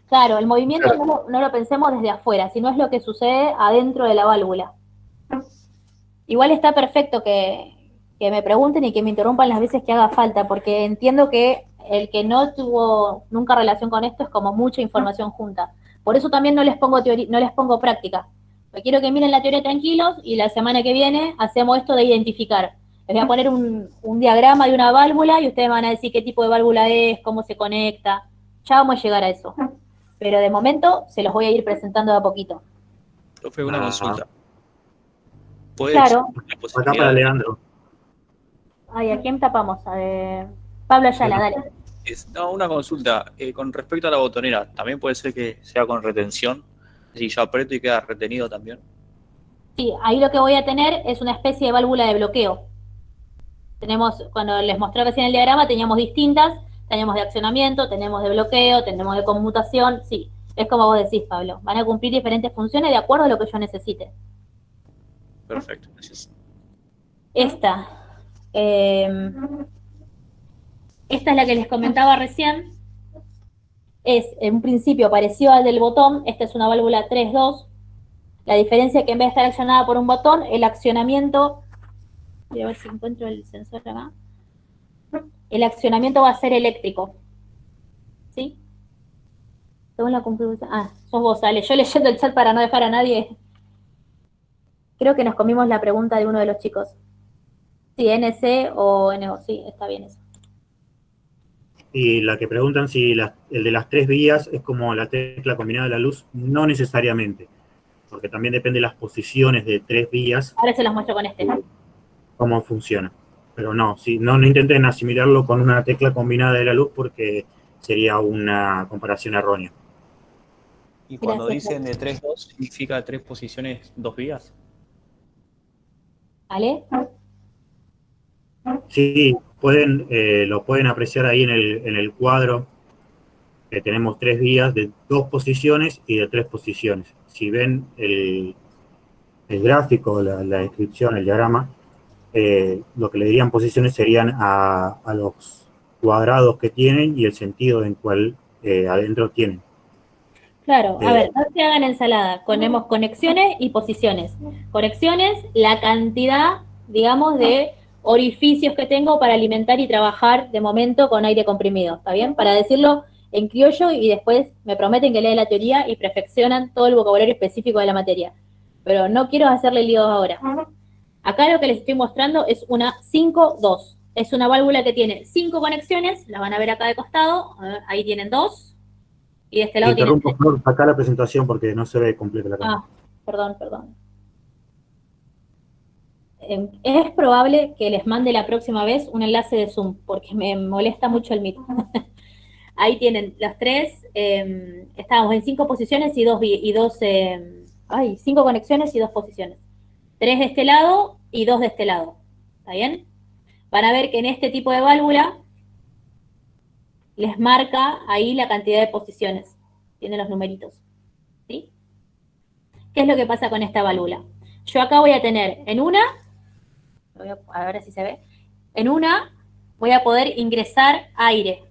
Claro, el movimiento no lo pensemos desde afuera, sino es lo que sucede adentro de la válvula. Igual está perfecto que me pregunten y que me interrumpan las veces que haga falta, porque entiendo que el que no tuvo nunca relación con esto es como mucha información junta. Por eso también no les pongo no les pongo práctica. Porque quiero que miren la teoría tranquilos y la semana que viene hacemos esto de identificar. Les voy a poner un diagrama de una válvula y ustedes van a decir qué tipo de válvula es, cómo se conecta. Ya vamos a llegar a eso. Pero de momento se los voy a ir presentando de a poquito. Profe, una consulta. ¿Puede Claro. existir la Acá para posibilidad Leandro. Ay, ¿a quién tapamos? Pablo Ayala, dale. No, una consulta. Con respecto a la botonera, ¿también puede ser que sea con retención? Si yo aprieto y queda retenido también. Sí, ahí lo que voy a tener es una especie de válvula de bloqueo. Cuando les mostré recién el diagrama, teníamos distintas, teníamos de accionamiento, tenemos de bloqueo, tenemos de conmutación, sí, es como vos decís, Pablo, van a cumplir diferentes funciones de acuerdo a lo que yo necesite. Perfecto, gracias. Esta es la que les comentaba recién, es en un principio parecido al del botón, esta es una válvula 3-2, la diferencia es que en vez de estar accionada por un botón, el accionamiento, voy a ver si encuentro el sensor acá, el accionamiento va a ser eléctrico, ¿sí? Según la configuración. Ah, sos vos, Ale. Yo leyendo el chat para no dejar a nadie. Creo que nos comimos la pregunta de uno de los chicos. Sí, NC o NO. Sí, está bien eso. Y la que preguntan si el de las 3 vías es como la tecla combinada de la luz, no necesariamente, porque también depende de las posiciones de 3 vías. Ahora se los muestro con este. Cómo funciona. Pero no, no intenten asimilarlo con una tecla combinada de la luz porque sería una comparación errónea. Y cuando Gracias. dicen de 3-2, ¿significa 3 posiciones, 2 vías? ¿Vale? Sí, lo pueden apreciar ahí en el cuadro, que tenemos 3 vías de 2 posiciones y de 3 posiciones. Si ven el gráfico, la descripción, el diagrama, lo que le dirían posiciones serían a los cuadrados que tienen y el sentido en cual adentro tienen. Claro, a ver, no se hagan ensalada. Ponemos conexiones y posiciones. Conexiones, la cantidad, digamos, de orificios que tengo para alimentar y trabajar de momento con aire comprimido, ¿está bien? Para decirlo en criollo y después me prometen que leen la teoría y perfeccionan todo el vocabulario específico de la materia. Pero no quiero hacerle líos ahora. Acá lo que les estoy mostrando es una 5-2. Es una válvula que tiene 5 conexiones, las van a ver acá de costado, ahí tienen 2. Y de este lado tienen... Interrumpo, Flor, acá la presentación porque no se ve completa la cámara. Perdón. Es probable que les mande la próxima vez un enlace de Zoom, porque me molesta mucho el Meet. Ahí tienen las 3, estábamos en 5 posiciones y 5 conexiones y 2 posiciones. 3 de este lado y 2 de este lado. ¿Está bien? Van a ver que en este tipo de válvula les marca ahí la cantidad de posiciones. Tiene los numeritos. ¿Sí? ¿Qué es lo que pasa con esta válvula? Yo acá voy a tener en una, a ver si se ve, en una voy a poder ingresar aire,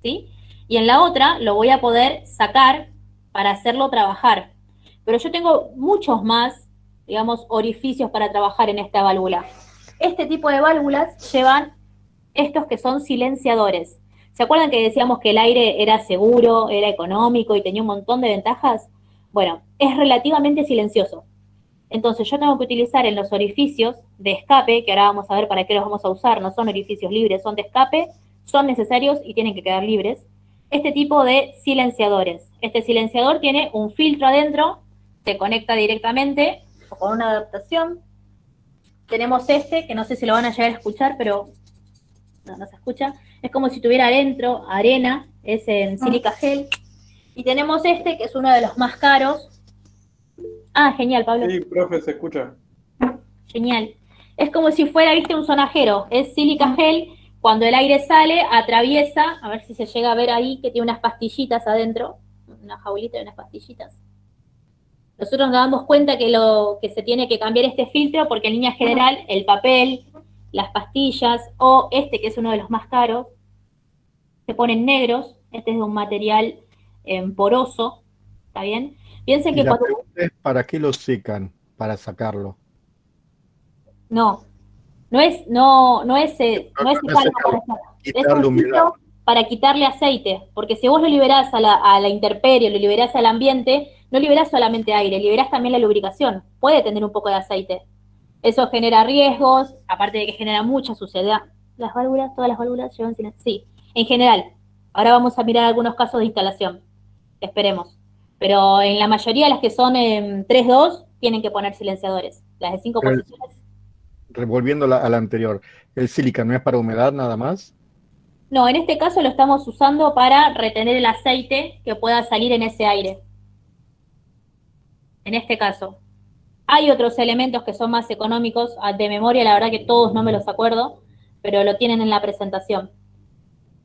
¿sí? Y en la otra lo voy a poder sacar para hacerlo trabajar. Pero yo tengo muchos más, digamos, orificios para trabajar en esta válvula. Este tipo de válvulas llevan estos que son silenciadores. ¿Se acuerdan que decíamos que el aire era seguro, era económico y tenía un montón de ventajas? Bueno, es relativamente silencioso. Entonces yo tengo que utilizar en los orificios de escape, que ahora vamos a ver para qué los vamos a usar, no son orificios libres, son de escape, son necesarios y tienen que quedar libres, este tipo de silenciadores. Este silenciador tiene un filtro adentro, se conecta directamente o con una adaptación. Tenemos este, que no sé si lo van a llegar a escuchar, pero no se escucha. Es como si tuviera adentro arena, es en sílica gel. Y tenemos este, que es uno de los más caros. Ah, genial, Pablo. Sí, profe, se escucha. Genial. Es como si fuera, viste, un sonajero. Es sílica gel. Cuando el aire sale, atraviesa, a ver si se llega a ver ahí, que tiene unas pastillitas adentro. Una jaulita de unas pastillitas. Nosotros nos damos cuenta que se tiene que cambiar este filtro porque en línea general el papel, las pastillas o este, que es uno de los más caros, se ponen negros. Este es de un material poroso, ¿está bien? Piensen que la pregunta es, ¿para qué lo secan? Para sacarlo. No es secarlo para quitarle aceite, porque si vos lo liberás a la intemperie, lo liberás al ambiente, no liberás solamente aire, liberás también la lubricación, puede tener un poco de aceite. Eso genera riesgos, aparte de que genera mucha suciedad. Las válvulas, todas las válvulas llevan silencio. Sí, en general. Ahora vamos a mirar algunos casos de instalación. Esperemos. Pero en la mayoría de las que son 3-2 tienen que poner silenciadores. Las de 5 posiciones. Volviendo a la anterior, ¿el sílica no es para humedad nada más? No, en este caso lo estamos usando para retener el aceite que pueda salir en ese aire. En este caso. Hay otros elementos que son más económicos, de memoria la verdad que todos no me los acuerdo, pero lo tienen en la presentación.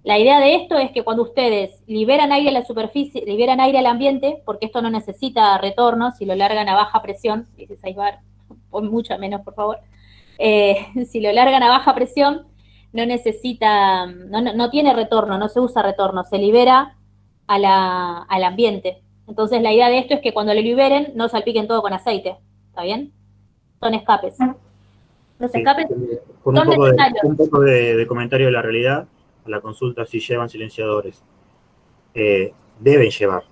La idea de esto es que cuando ustedes liberan aire a la superficie, liberan aire al ambiente, porque esto no necesita retorno, si lo largan a baja presión, 16 bar, pon mucho menos por favor, si lo largan a baja presión, no necesita, no tiene retorno, no se usa retorno, se libera al ambiente. Entonces la idea de esto es que cuando lo liberen no salpiquen todo con aceite, ¿está bien? Son escapes. Los Sí, escapes con son necesarios. un poco de comentario de la realidad, a la consulta si llevan silenciadores. Deben llevar.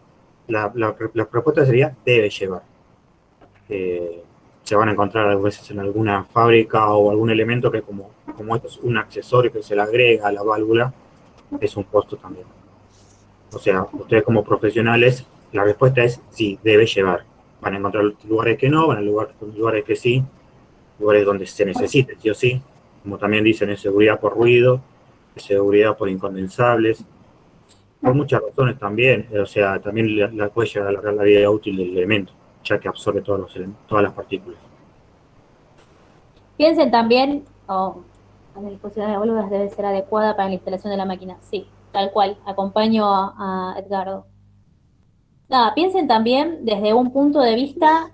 La propuesta sería debe llevar. Se van a encontrar a veces en alguna fábrica o algún elemento que como esto es un accesorio que se le agrega a la válvula, es un costo también. O sea, ustedes como profesionales, la respuesta es sí, debe llevar. Van a encontrar lugares que no, van a lugares que sí, lugares donde se necesite, sí o sí, como también dicen, es seguridad por ruido, es seguridad por incondensables, por muchas razones también, o sea, también la puede llegar a alargar la vida útil del elemento, ya que absorbe todas las partículas. Piensen también, la disposición de válvulas debe ser adecuada para la instalación de la máquina. Sí, tal cual, acompaño a Edgardo. Nada, piensen también desde un punto de vista,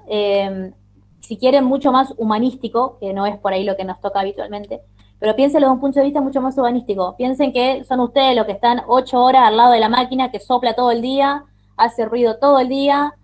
si quieren, mucho más humanístico, que no es por ahí lo que nos toca habitualmente, pero piénsenlo desde un punto de vista mucho más humanístico. Piensen que son ustedes los que están 8 horas al lado de la máquina, que sopla todo el día, hace ruido todo el día,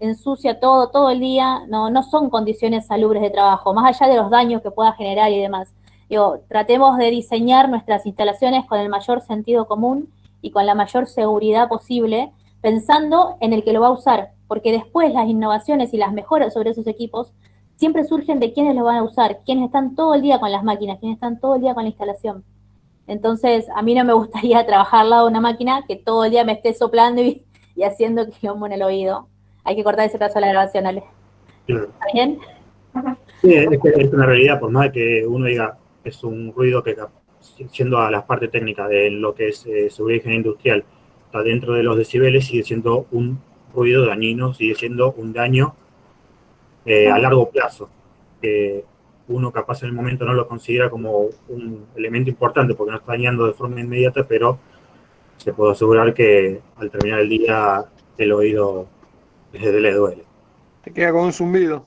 ensucia todo el día. No son condiciones salubres de trabajo, más allá de los daños que pueda generar y demás. Digo, tratemos de diseñar nuestras instalaciones con el mayor sentido común y con la mayor seguridad posible, pensando en el que lo va a usar, porque después las innovaciones y las mejoras sobre esos equipos siempre surgen de quienes lo van a usar, quienes están todo el día con las máquinas, quienes están todo el día con la instalación. Entonces, a mí no me gustaría trabajar al lado de una máquina que todo el día me esté soplando y haciendo quilombo en el oído. Hay que cortar ese pedazo de la grabación, Ale. Claro. ¿Está bien? Sí, es una realidad, por más que uno diga es un ruido que, siendo a las partes técnicas de lo que es seguridad y higiene industrial, está dentro de los decibeles, sigue siendo un ruido dañino, sigue siendo un daño a largo plazo. Uno capaz en el momento no lo considera como un elemento importante porque no está dañando de forma inmediata, pero se puede asegurar que al terminar el día el oído le duele. Te queda con un zumbido.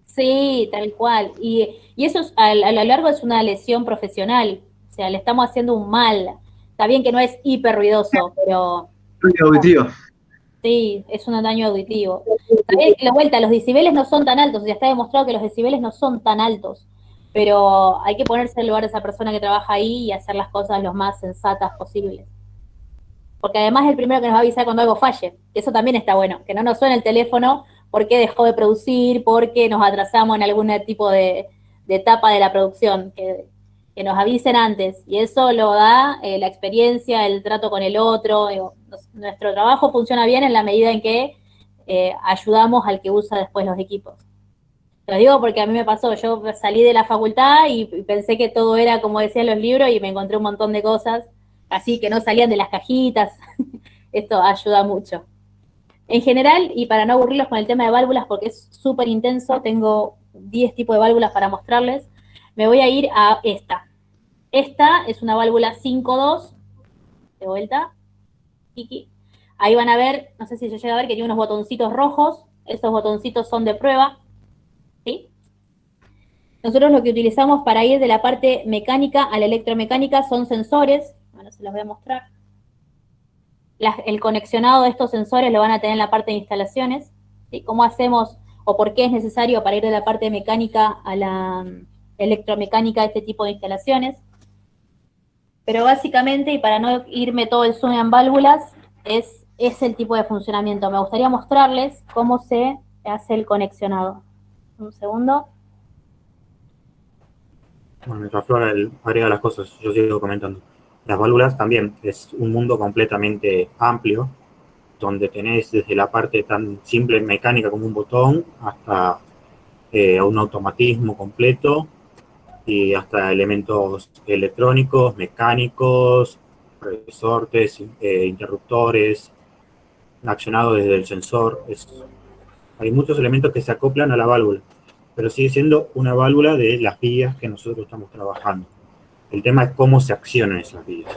Sí, tal cual. Y eso a lo largo es una lesión profesional. O sea, le estamos haciendo un mal. Está bien que no es hiper ruidoso, pero Auditivo. sí, es un daño auditivo. También, de vuelta, los decibeles no son tan altos, ya está demostrado que los decibeles no son tan altos, pero hay que ponerse en el lugar de esa persona que trabaja ahí y hacer las cosas lo más sensatas posibles. Porque además es el primero que nos va a avisar cuando algo falle, que eso también está bueno, que no nos suene el teléfono porque dejó de producir, porque nos atrasamos en algún tipo de etapa de la producción, que nos avisen antes, y eso lo da la experiencia, el trato con el otro. Nuestro trabajo funciona bien en la medida en que ayudamos al que usa después los equipos. Lo digo porque a mí me pasó, yo salí de la facultad y pensé que todo era como decían los libros y me encontré un montón de cosas así que no salían de las cajitas. Esto ayuda mucho. En general, y para no aburrirlos con el tema de válvulas porque es súper intenso, tengo 10 tipos de válvulas para mostrarles, me voy a ir a esta. Esta es una válvula 5.2, de vuelta, Kiki. Ahí van a ver, no sé si se llega a ver que tiene unos botoncitos rojos, esos botoncitos son de prueba, ¿sí? Nosotros lo que utilizamos para ir de la parte mecánica a la electromecánica son sensores, bueno, se los voy a mostrar. El conexionado de estos sensores lo van a tener en la parte de instalaciones, ¿sí? ¿Cómo hacemos o por qué es necesario para ir de la parte mecánica a la electromecánica este tipo de instalaciones? Pero básicamente, y para no irme todo el zoom en válvulas, es el tipo de funcionamiento. Me gustaría mostrarles cómo se hace el conexionado. Un segundo. Bueno, mientras Flora agrega las cosas, yo sigo comentando. Las válvulas también es un mundo completamente amplio, donde tenés desde la parte tan simple mecánica como un botón hasta un automatismo completo, y hasta elementos electrónicos, mecánicos, resortes, interruptores, accionados desde el sensor. Hay muchos elementos que se acoplan a la válvula, pero sigue siendo una válvula de las vías que nosotros estamos trabajando. El tema es cómo se accionan esas vías.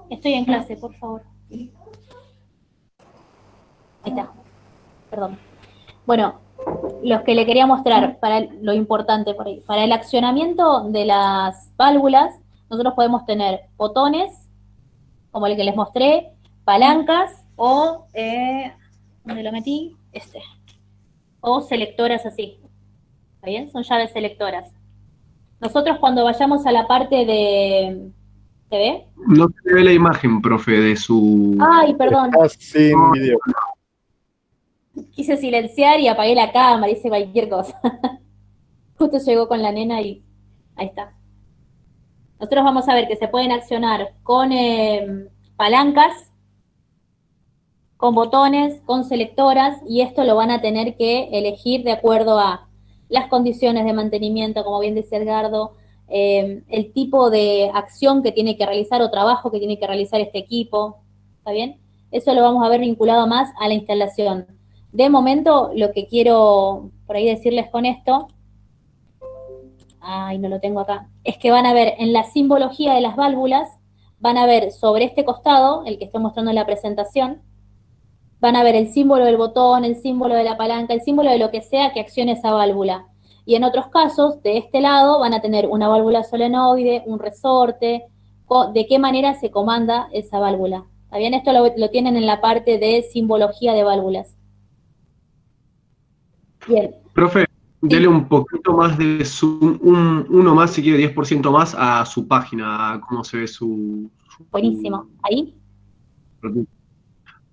Estoy en clase, por favor. Ahí está. Perdón. Bueno, los que le quería mostrar, para lo importante por ahí, para el accionamiento de las válvulas, nosotros podemos tener botones, como el que les mostré, palancas o, ¿dónde lo metí? O selectoras así. ¿Está bien? Son llaves selectoras. Nosotros cuando vayamos a la parte de... ¿Se ve? No se ve la imagen, profe, de su... Ay, perdón. Estás sin video. Quise silenciar y apagué la cámara, hice cualquier cosa. Justo llegó con la nena y ahí está. Nosotros vamos a ver que se pueden accionar con palancas, con botones, con selectoras, y esto lo van a tener que elegir de acuerdo a las condiciones de mantenimiento, como bien decía Edgardo, el tipo de acción que tiene que realizar o trabajo que tiene que realizar este equipo. ¿Está bien? Eso lo vamos a ver vinculado más a la instalación. De momento, lo que quiero por ahí decirles con esto, no lo tengo acá, es que van a ver en la simbología de las válvulas, van a ver sobre este costado, el que estoy mostrando en la presentación, van a ver el símbolo del botón, el símbolo de la palanca, el símbolo de lo que sea que accione esa válvula. Y en otros casos, de este lado, van a tener una válvula solenoide, un resorte, de qué manera se comanda esa válvula. ¿Está bien? Esto lo tienen en la parte de simbología de válvulas. Bien. Profe, dele un poquito más de su... uno más, si quiere, 10% más a su página, a cómo se ve su... Buenísimo. ¿Ahí?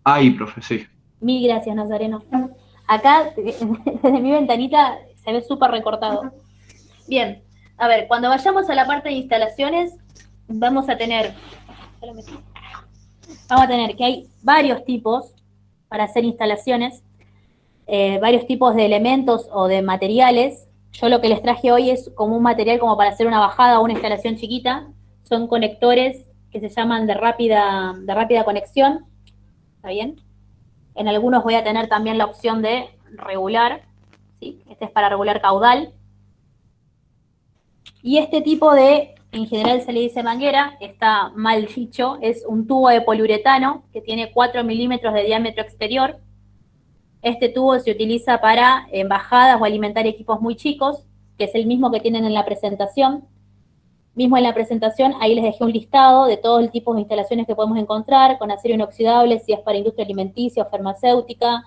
Ahí, profe, sí. Mil gracias, Nazareno. Acá, desde mi ventanita, se ve súper recortado. Bien, a ver, cuando vayamos a la parte de instalaciones, vamos a tener que hay varios tipos para hacer instalaciones, varios tipos de elementos o de materiales. Yo lo que les traje hoy es como un material como para hacer una bajada o una instalación chiquita. Son conectores que se llaman de rápida conexión. ¿Está bien? En algunos voy a tener también la opción de regular, ¿sí? Este es para regular caudal. Y este tipo de, en general se le dice manguera, está mal dicho, es un tubo de poliuretano que tiene 4 milímetros de diámetro exterior. Este tubo se utiliza para embajadas o alimentar equipos muy chicos, que es el mismo que tienen en la presentación. Mismo en la presentación, ahí les dejé un listado de todos los tipos de instalaciones que podemos encontrar, con acero inoxidable, si es para industria alimenticia o farmacéutica,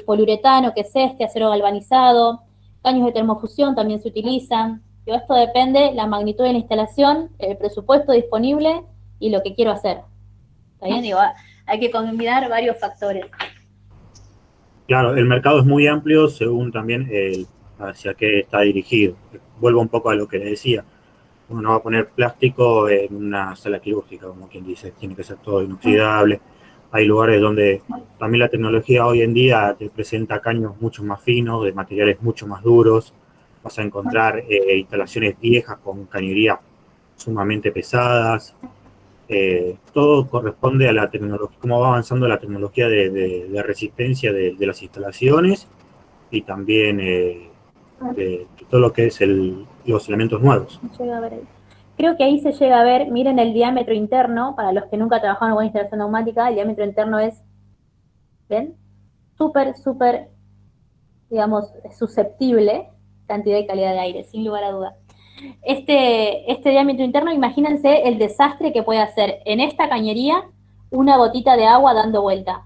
poliuretano, que es acero galvanizado, caños de termofusión también se utilizan. Pero esto depende la magnitud de la instalación, el presupuesto disponible y lo que quiero hacer. ¿Está bien? Digo, hay que combinar varios factores. Claro, el mercado es muy amplio según también hacia qué está dirigido. Vuelvo un poco a lo que le decía. Uno no va a poner plástico en una sala quirúrgica, como quien dice, tiene que ser todo inoxidable. Hay lugares donde también la tecnología hoy en día te presenta caños mucho más finos, de materiales mucho más duros. Vas a encontrar instalaciones viejas con cañerías sumamente pesadas. Todo corresponde a la tecnología, cómo va avanzando la tecnología de resistencia de las instalaciones y también de todo lo que es los elementos nuevos. Creo que ahí se llega a ver, miren el diámetro interno, para los que nunca trabajaron con instalación neumática, el diámetro interno es, ¿ven? Súper, digamos, susceptible, cantidad y calidad de aire, sin lugar a duda. Este diámetro interno, imagínense el desastre que puede hacer en esta cañería una gotita de agua dando vuelta.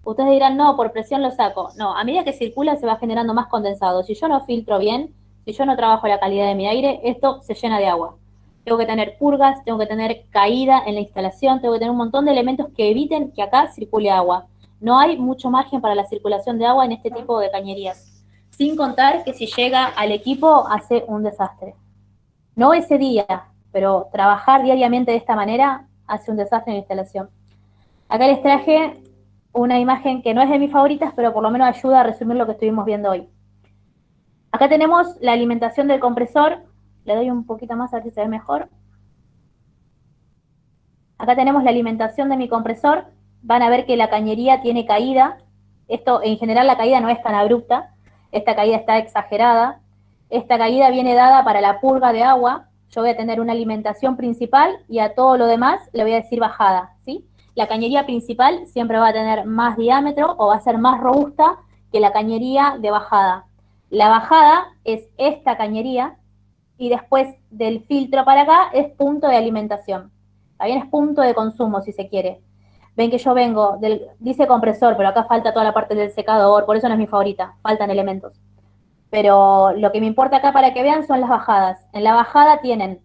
Ustedes dirán, no, por presión lo saco. No, a medida que circula se va generando más condensado. Si yo no filtro bien, si yo no trabajo la calidad de mi aire, esto se llena de agua. Tengo que tener purgas, tengo que tener caída en la instalación, tengo que tener un montón de elementos que eviten que acá circule agua. No hay mucho margen para la circulación de agua en este tipo de cañerías. Sin contar que si llega al equipo hace un desastre. No ese día, pero trabajar diariamente de esta manera hace un desastre en la instalación. Acá les traje una imagen que no es de mis favoritas, pero por lo menos ayuda a resumir lo que estuvimos viendo hoy. Acá tenemos la alimentación del compresor. Le doy un poquito más a ver si se ve mejor. Acá tenemos la alimentación de mi compresor. Van a ver que la cañería tiene caída. Esto, en general, la caída no es tan abrupta. Esta caída está exagerada. Esta caída viene dada para la purga de agua. Yo voy a tener una alimentación principal y a todo lo demás le voy a decir bajada, ¿sí? La cañería principal siempre va a tener más diámetro o va a ser más robusta que la cañería de bajada. La bajada es esta cañería y después del filtro para acá es punto de alimentación. También es punto de consumo, si se quiere. Ven que yo vengo, dice compresor, pero acá falta toda la parte del secador, por eso no es mi favorita, faltan elementos. Pero lo que me importa acá para que vean son las bajadas. En la bajada tienen,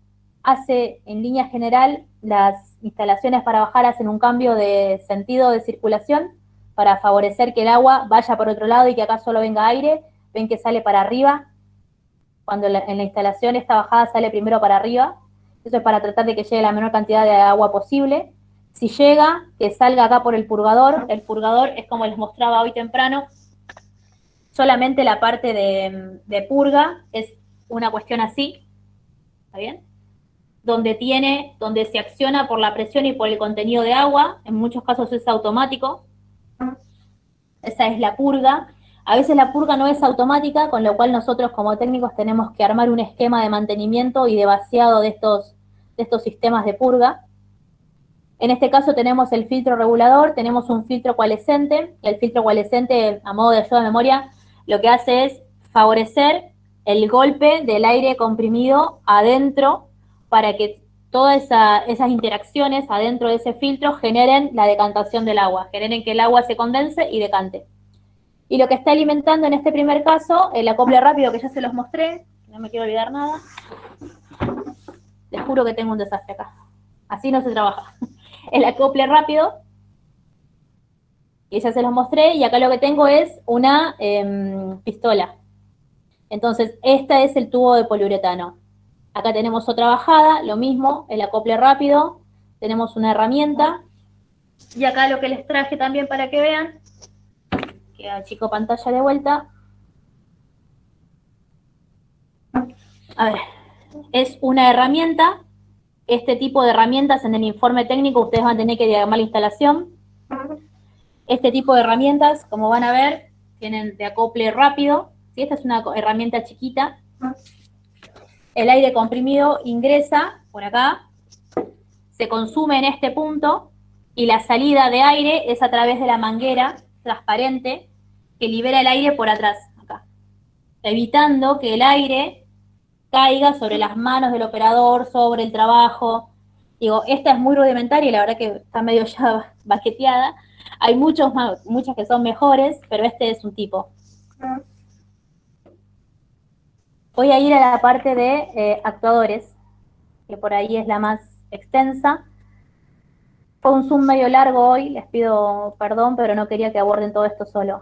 en línea general, las instalaciones para bajar hacen un cambio de sentido de circulación para favorecer que el agua vaya por otro lado y que acá solo venga aire. Ven que sale para arriba, cuando en la instalación esta bajada sale primero para arriba. Eso es para tratar de que llegue la menor cantidad de agua posible. Si llega, que salga acá por el purgador. El purgador es como les mostraba hoy temprano, solamente la parte de purga es una cuestión así, ¿está bien? Donde se acciona por la presión y por el contenido de agua, en muchos casos es automático. Esa es la purga. A veces la purga no es automática, con lo cual nosotros como técnicos tenemos que armar un esquema de mantenimiento y de vaciado de estos sistemas de purga. En este caso tenemos el filtro regulador, tenemos un filtro coalescente. El filtro coalescente, a modo de ayuda de memoria, lo que hace es favorecer el golpe del aire comprimido adentro para que todas esas interacciones adentro de ese filtro generen la decantación del agua, generen que el agua se condense y decante. Y lo que está alimentando en este primer caso, el acople rápido que ya se los mostré, no me quiero olvidar nada. Les juro que tengo un desastre acá. Así no se trabaja. El acople rápido, y ya se los mostré, y acá lo que tengo es una pistola. Entonces, este es el tubo de poliuretano. Acá tenemos otra bajada, lo mismo, el acople rápido, tenemos una herramienta, y acá lo que les traje también para que vean, que achico pantalla de vuelta. A ver, es una herramienta. Este tipo de herramientas en el informe técnico ustedes van a tener que diagramar la instalación. Este tipo de herramientas, como van a ver, tienen de acople rápido. ¿Sí? Esta es una herramienta chiquita. El aire comprimido ingresa por acá, se consume en este punto y la salida de aire es a través de la manguera transparente que libera el aire por atrás, acá, evitando que el aire caiga sobre las manos del operador, sobre el trabajo. Digo, esta es muy rudimentaria y la verdad que está medio ya baqueteada. Hay muchas que son mejores, pero este es un tipo. Voy a ir a la parte de actuadores, que por ahí es la más extensa. Fue un Zoom medio largo hoy, les pido perdón, pero no quería que aborden todo esto solo.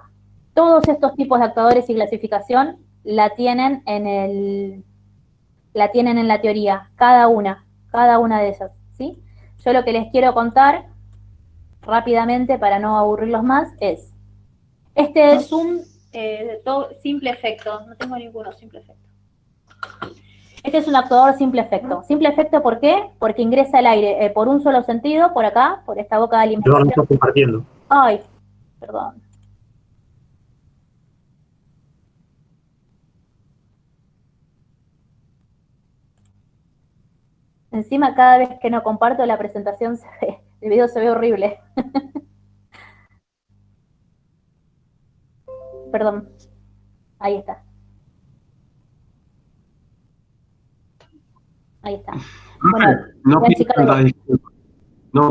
Todos estos tipos de actuadores y clasificación la tienen en la teoría, cada una de ellas, ¿sí? Yo lo que les quiero contar rápidamente para no aburrirlos más es, este es un simple efecto, no tengo ninguno simple efecto. Este es un actuador simple efecto. Simple efecto, ¿por qué? Porque ingresa el aire por un solo sentido, por acá, por esta boca de alimentación. Yo lo estoy compartiendo. Ay, perdón. Encima, cada vez que no comparto la presentación, el video se ve horrible. Perdón. Ahí está. Ahí está. Bueno, no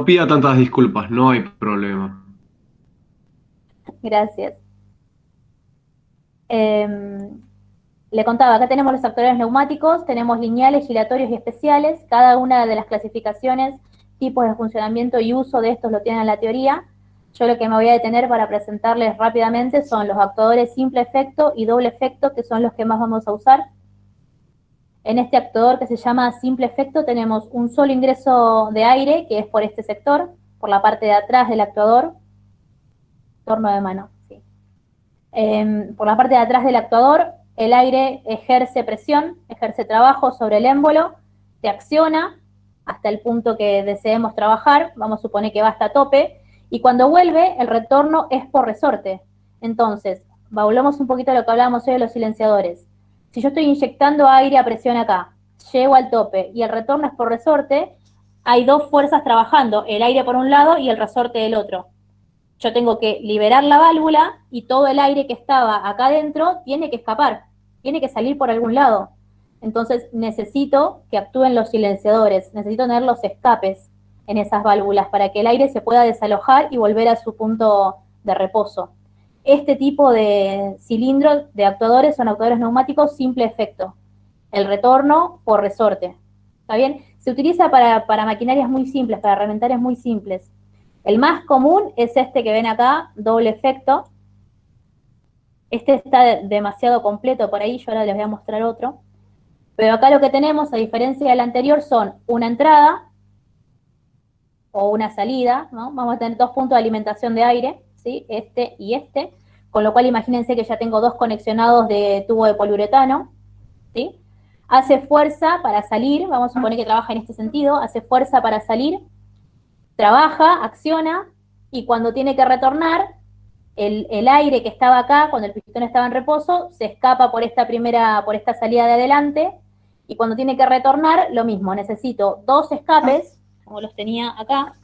pida tantas disculpas, no hay problema. Gracias. Le contaba, acá tenemos los actuadores neumáticos, tenemos lineales, giratorios y especiales. Cada una de las clasificaciones, tipos de funcionamiento y uso de estos lo tienen en la teoría. Yo lo que me voy a detener para presentarles rápidamente son los actuadores simple efecto y doble efecto, que son los que más vamos a usar. En este actuador que se llama simple efecto tenemos un solo ingreso de aire, que es por este sector, por la parte de atrás del actuador. Torno de mano, sí. Por la parte de atrás del actuador, el aire ejerce presión, ejerce trabajo sobre el émbolo, se acciona hasta el punto que deseemos trabajar, vamos a suponer que va hasta tope, y cuando vuelve, el retorno es por resorte. Entonces, volvamos un poquito a lo que hablábamos hoy de los silenciadores. Si yo estoy inyectando aire a presión acá, llego al tope y el retorno es por resorte, hay dos fuerzas trabajando, el aire por un lado y el resorte del otro. Yo tengo que liberar la válvula y todo el aire que estaba acá adentro tiene que escapar, tiene que salir por algún lado. Entonces necesito que actúen los silenciadores, necesito tener los escapes en esas válvulas para que el aire se pueda desalojar y volver a su punto de reposo. Este tipo de cilindros de actuadores son actuadores neumáticos simple efecto. El retorno por resorte. ¿Está bien? Se utiliza para maquinarias muy simples, para herramientarias muy simples. El más común es este que ven acá, doble efecto. Este está demasiado completo por ahí, yo ahora les voy a mostrar otro. Pero acá lo que tenemos, a diferencia del anterior, son una entrada o una salida, ¿no? Vamos a tener dos puntos de alimentación de aire, ¿sí? Este y este, con lo cual imagínense que ya tengo dos conexionados de tubo de poliuretano, ¿sí? Hace fuerza para salir, vamos a suponer que trabaja en este sentido, hace fuerza para salir, trabaja, acciona, y cuando tiene que retornar, el aire que estaba acá, cuando el pistón estaba en reposo, se escapa por esta salida de adelante, y cuando tiene que retornar, lo mismo, necesito dos escapes, como los tenía acá,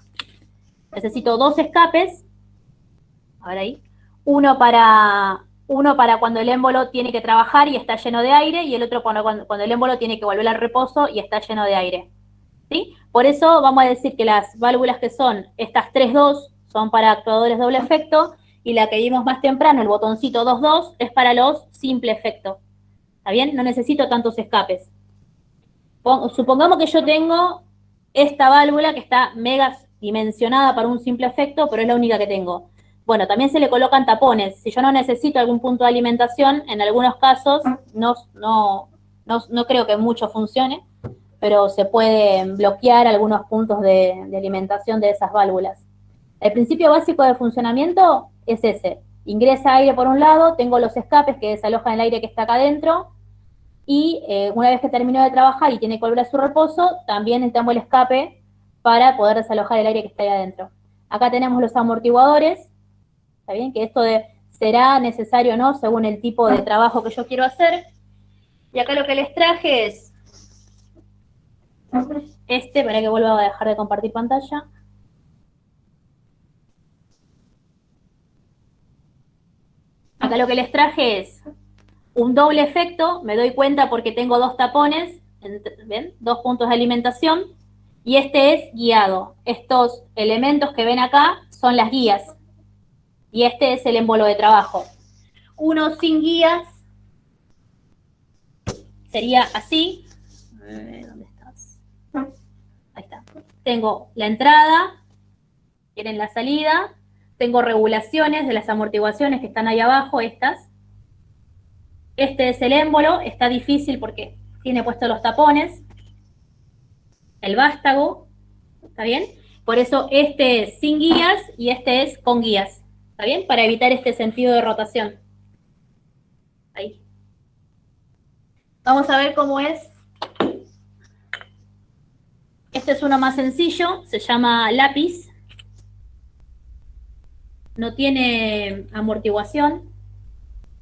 necesito dos escapes, a ver ahí, uno para cuando el émbolo tiene que trabajar y está lleno de aire, y el otro cuando el émbolo tiene que volver al reposo y está lleno de aire, ¿sí? Por eso vamos a decir que las válvulas que son estas 3.2 son para actuadores doble efecto, y la que vimos más temprano, el botoncito 2.2, es para los simple efecto. ¿Está bien? No necesito tantos escapes. Supongamos que yo tengo esta válvula que está mega dimensionada para un simple efecto, pero es la única que tengo. Bueno, también se le colocan tapones. Si yo no necesito algún punto de alimentación, en algunos casos, no creo que mucho funcione, pero se pueden bloquear algunos puntos de alimentación de esas válvulas. El principio básico de funcionamiento es ese. Ingresa aire por un lado, tengo los escapes que desalojan el aire que está acá adentro, y una vez que terminó de trabajar y tiene que volver a su reposo, también necesitamos el escape para poder desalojar el aire que está ahí adentro. Acá tenemos los amortiguadores, ¿está bien? Que esto será necesario o no según el tipo de trabajo que yo quiero hacer. Y acá lo que les traje es para que vuelva a dejar de compartir pantalla. Acá lo que les traje es un doble efecto, me doy cuenta porque tengo dos tapones, ¿ven? Dos puntos de alimentación, y este es guiado. Estos elementos que ven acá son las guías, y este es el émbolo de trabajo. Uno sin guías sería así. ¿Dónde estás? Ahí está. Tengo la entrada, tienen la salida, tengo regulaciones de las amortiguaciones que están ahí abajo, estas. Este es el émbolo, está difícil porque tiene puestos los tapones. El vástago, ¿está bien? Por eso este es sin guías y este es con guías, ¿está bien? Para evitar este sentido de rotación. Ahí. Vamos a ver cómo es. Este es uno más sencillo, se llama lápiz. No tiene amortiguación.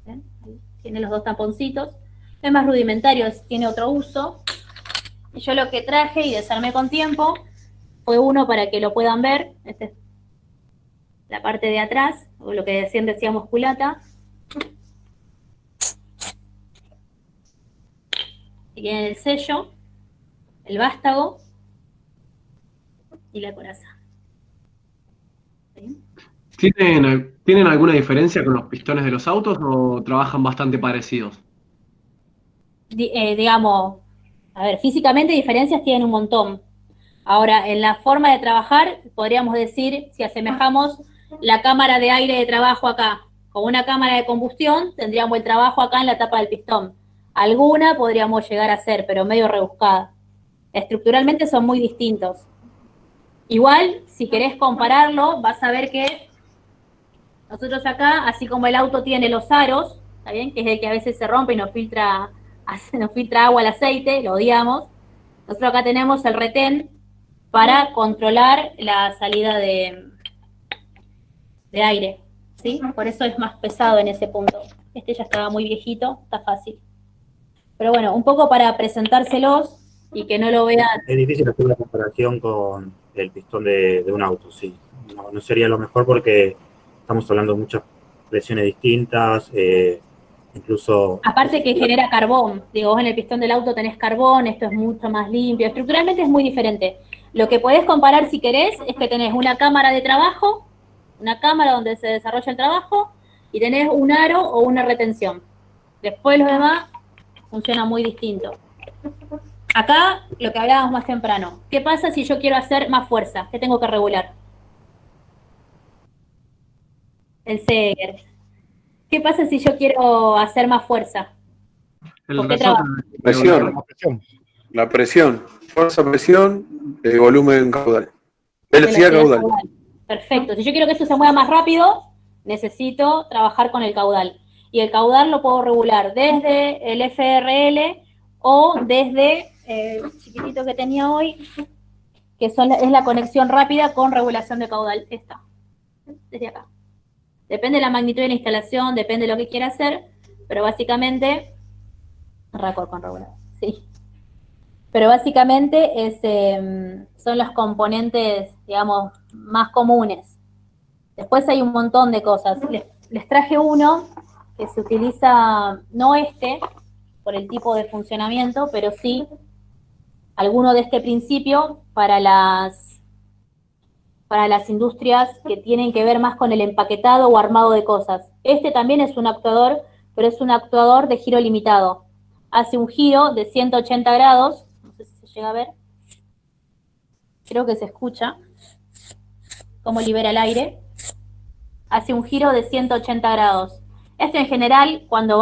¿Ven? Ahí tiene los dos taponcitos. Es más rudimentario, tiene otro uso. Y yo lo que traje y desarmé con tiempo fue uno para que lo puedan ver. Esta es la parte de atrás, o lo que decíamos culata. Y tienen el sello, el vástago y la coraza. ¿Sí? ¿Tienen alguna diferencia con los pistones de los autos o trabajan bastante parecidos? Digamos, a ver, físicamente diferencias tienen un montón. Ahora, en la forma de trabajar, podríamos decir, si asemejamos la cámara de aire de trabajo acá con una cámara de combustión, tendríamos el trabajo acá en la tapa del pistón. Alguna podríamos llegar a hacer, pero medio rebuscada. Estructuralmente son muy distintos. Igual, si querés compararlo, vas a ver que nosotros acá, así como el auto tiene los aros, ¿está bien? Que es el que a veces se rompe y nos filtra agua al aceite, lo odiamos. Nosotros acá tenemos el retén para controlar la salida de aire, ¿sí? Por eso es más pesado en ese punto. Este ya estaba muy viejito, está fácil. Pero bueno, un poco para presentárselos y que no lo vean. Es difícil hacer una comparación con el pistón de un auto, sí. No sería lo mejor porque estamos hablando de muchas presiones distintas, incluso... Aparte que genera carbón. Digo, vos en el pistón del auto tenés carbón, esto es mucho más limpio. Estructuralmente es muy diferente. Lo que podés comparar si querés es que tenés una cámara de trabajo, una cámara donde se desarrolla el trabajo, y tenés un aro o una retención. Después los demás funciona muy distinto. Acá, lo que hablábamos más temprano. ¿Qué pasa si yo quiero hacer más fuerza? ¿Qué tengo que regular? El Seger. ¿Qué pasa si yo quiero hacer más fuerza? ¿Con qué trabajo? Presión. La presión. Fuerza, presión, volumen caudal. Velocidad caudal. Perfecto. Si yo quiero que esto se mueva más rápido, necesito trabajar con el caudal. Y el caudal lo puedo regular desde el FRL o desde el chiquitito que tenía hoy, que es la conexión rápida con regulación de caudal. Esta. Desde acá. Depende de la magnitud de la instalación, depende de lo que quiera hacer, pero básicamente, récord con regulador, sí. Pero básicamente son los componentes, digamos, más comunes. Después hay un montón de cosas. Les traje uno que se utiliza, no por el tipo de funcionamiento, pero sí alguno de este principio para las industrias que tienen que ver más con el empaquetado o armado de cosas. Este también es un actuador, pero es un actuador de giro limitado. Hace un giro de 180 grados, no sé si se llega a ver, creo que se escucha cómo libera el aire. Hace un giro de 180 grados. Este en general, cuando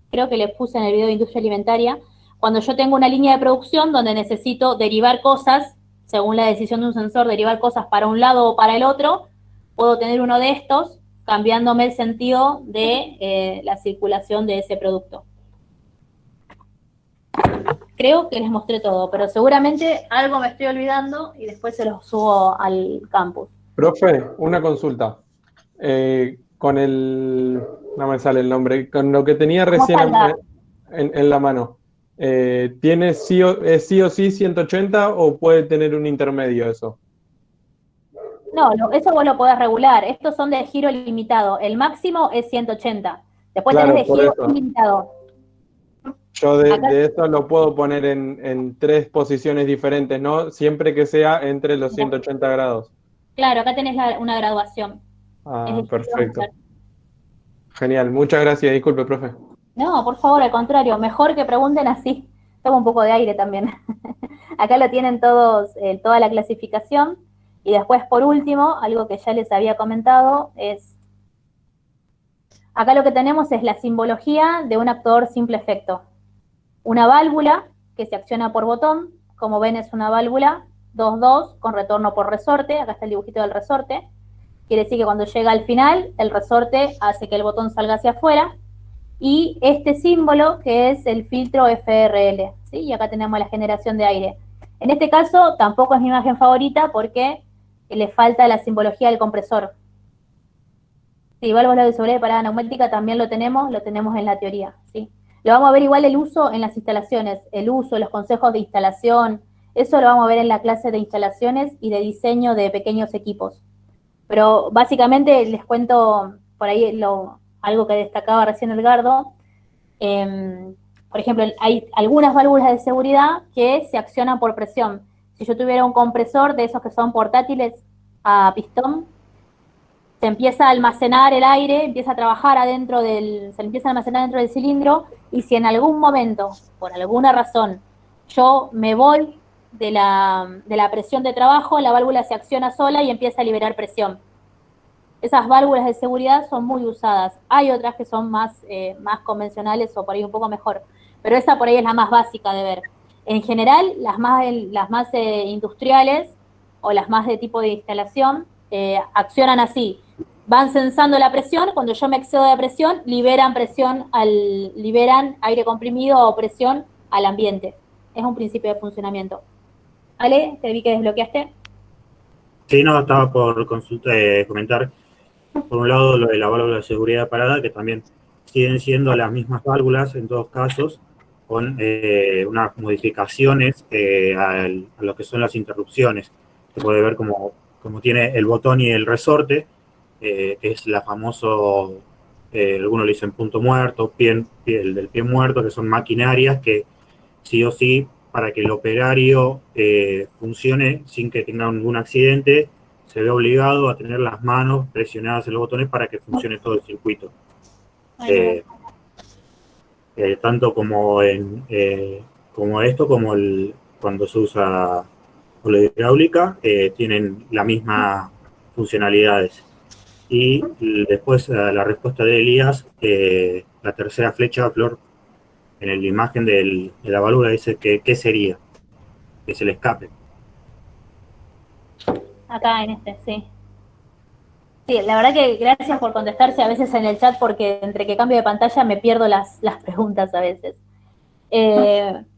creo que les puse en el video de industria alimentaria, cuando yo tengo una línea de producción donde necesito derivar cosas, según la decisión de un sensor, derivar cosas para un lado o para el otro, puedo tener uno de estos, cambiándome el sentido de la circulación de ese producto. Creo que les mostré todo, pero seguramente algo me estoy olvidando y después se los subo al campus. Profe, una consulta. Con no me sale el nombre, con lo que tenía recién en la mano, ¿tiene ¿es sí o sí 180 o puede tener un intermedio eso? No, eso vos lo podés regular. Estos son de giro limitado. El máximo es 180. Después Claro, tenés de por giro eso. ilimitado. Yo de esto lo puedo poner en 3 posiciones diferentes, ¿no? Siempre que sea entre los 180 grados. Claro, acá tenés una graduación. Ah, perfecto. Genial, muchas gracias. Disculpe, profe. No, por favor, al contrario, mejor que pregunten así. Toma un poco de aire también. Acá lo tienen todos, toda la clasificación. Y después, por último, algo que ya les había comentado es... Acá lo que tenemos es la simbología de un actuador simple efecto. Una válvula que se acciona por botón. Como ven, es una válvula 2-2 con retorno por resorte. Acá está el dibujito del resorte. Quiere decir que cuando llega al final, el resorte hace que el botón salga hacia afuera. Y este símbolo que es el filtro FRL, ¿sí? Y acá tenemos la generación de aire. En este caso tampoco es mi imagen favorita porque le falta la simbología del compresor. Sí, válvula de seguridad de parada neumática también lo tenemos en la teoría, ¿sí? Lo vamos a ver igual el uso en las instalaciones, el uso, los consejos de instalación, eso lo vamos a ver en la clase de instalaciones y de diseño de pequeños equipos. Pero básicamente les cuento por ahí algo que destacaba recién Edgardo. Por ejemplo, hay algunas válvulas de seguridad que se accionan por presión. Si yo tuviera un compresor de esos que son portátiles a pistón, se empieza a almacenar el aire, empieza a trabajar se empieza a almacenar dentro del cilindro, y si en algún momento, por alguna razón, yo me voy de la presión de trabajo, la válvula se acciona sola y empieza a liberar presión. Esas válvulas de seguridad son muy usadas. Hay otras que son más convencionales o por ahí un poco mejor, pero esa por ahí es la más básica de ver. En general, las más industriales o las más de tipo de instalación accionan así. van censando la presión, cuando yo me excedo de presión, liberan aire comprimido o presión al ambiente. Es un principio de funcionamiento. Ale, te vi que desbloqueaste. Sí, no, estaba por comentar, por un lado, lo de la válvula de seguridad parada, que también siguen siendo las mismas válvulas en todos casos, con unas modificaciones a lo que son las interrupciones. Se puede ver como tiene el botón y el resorte, que es la famoso, algunos le dicen punto muerto, el del pie muerto, que son maquinarias que sí o sí, para que el operario funcione sin que tenga ningún accidente, se ve obligado a tener las manos presionadas en los botones para que funcione todo el circuito. Tanto como cuando se usa la hidráulica, tienen las mismas funcionalidades. Y después la respuesta de Elías, la tercera flecha, Flor, en la imagen de la válvula dice que ¿qué sería? Que es el escape. Acá en sí. Sí, la verdad que gracias por contestarse a veces en el chat, porque entre que cambio de pantalla me pierdo las preguntas a veces.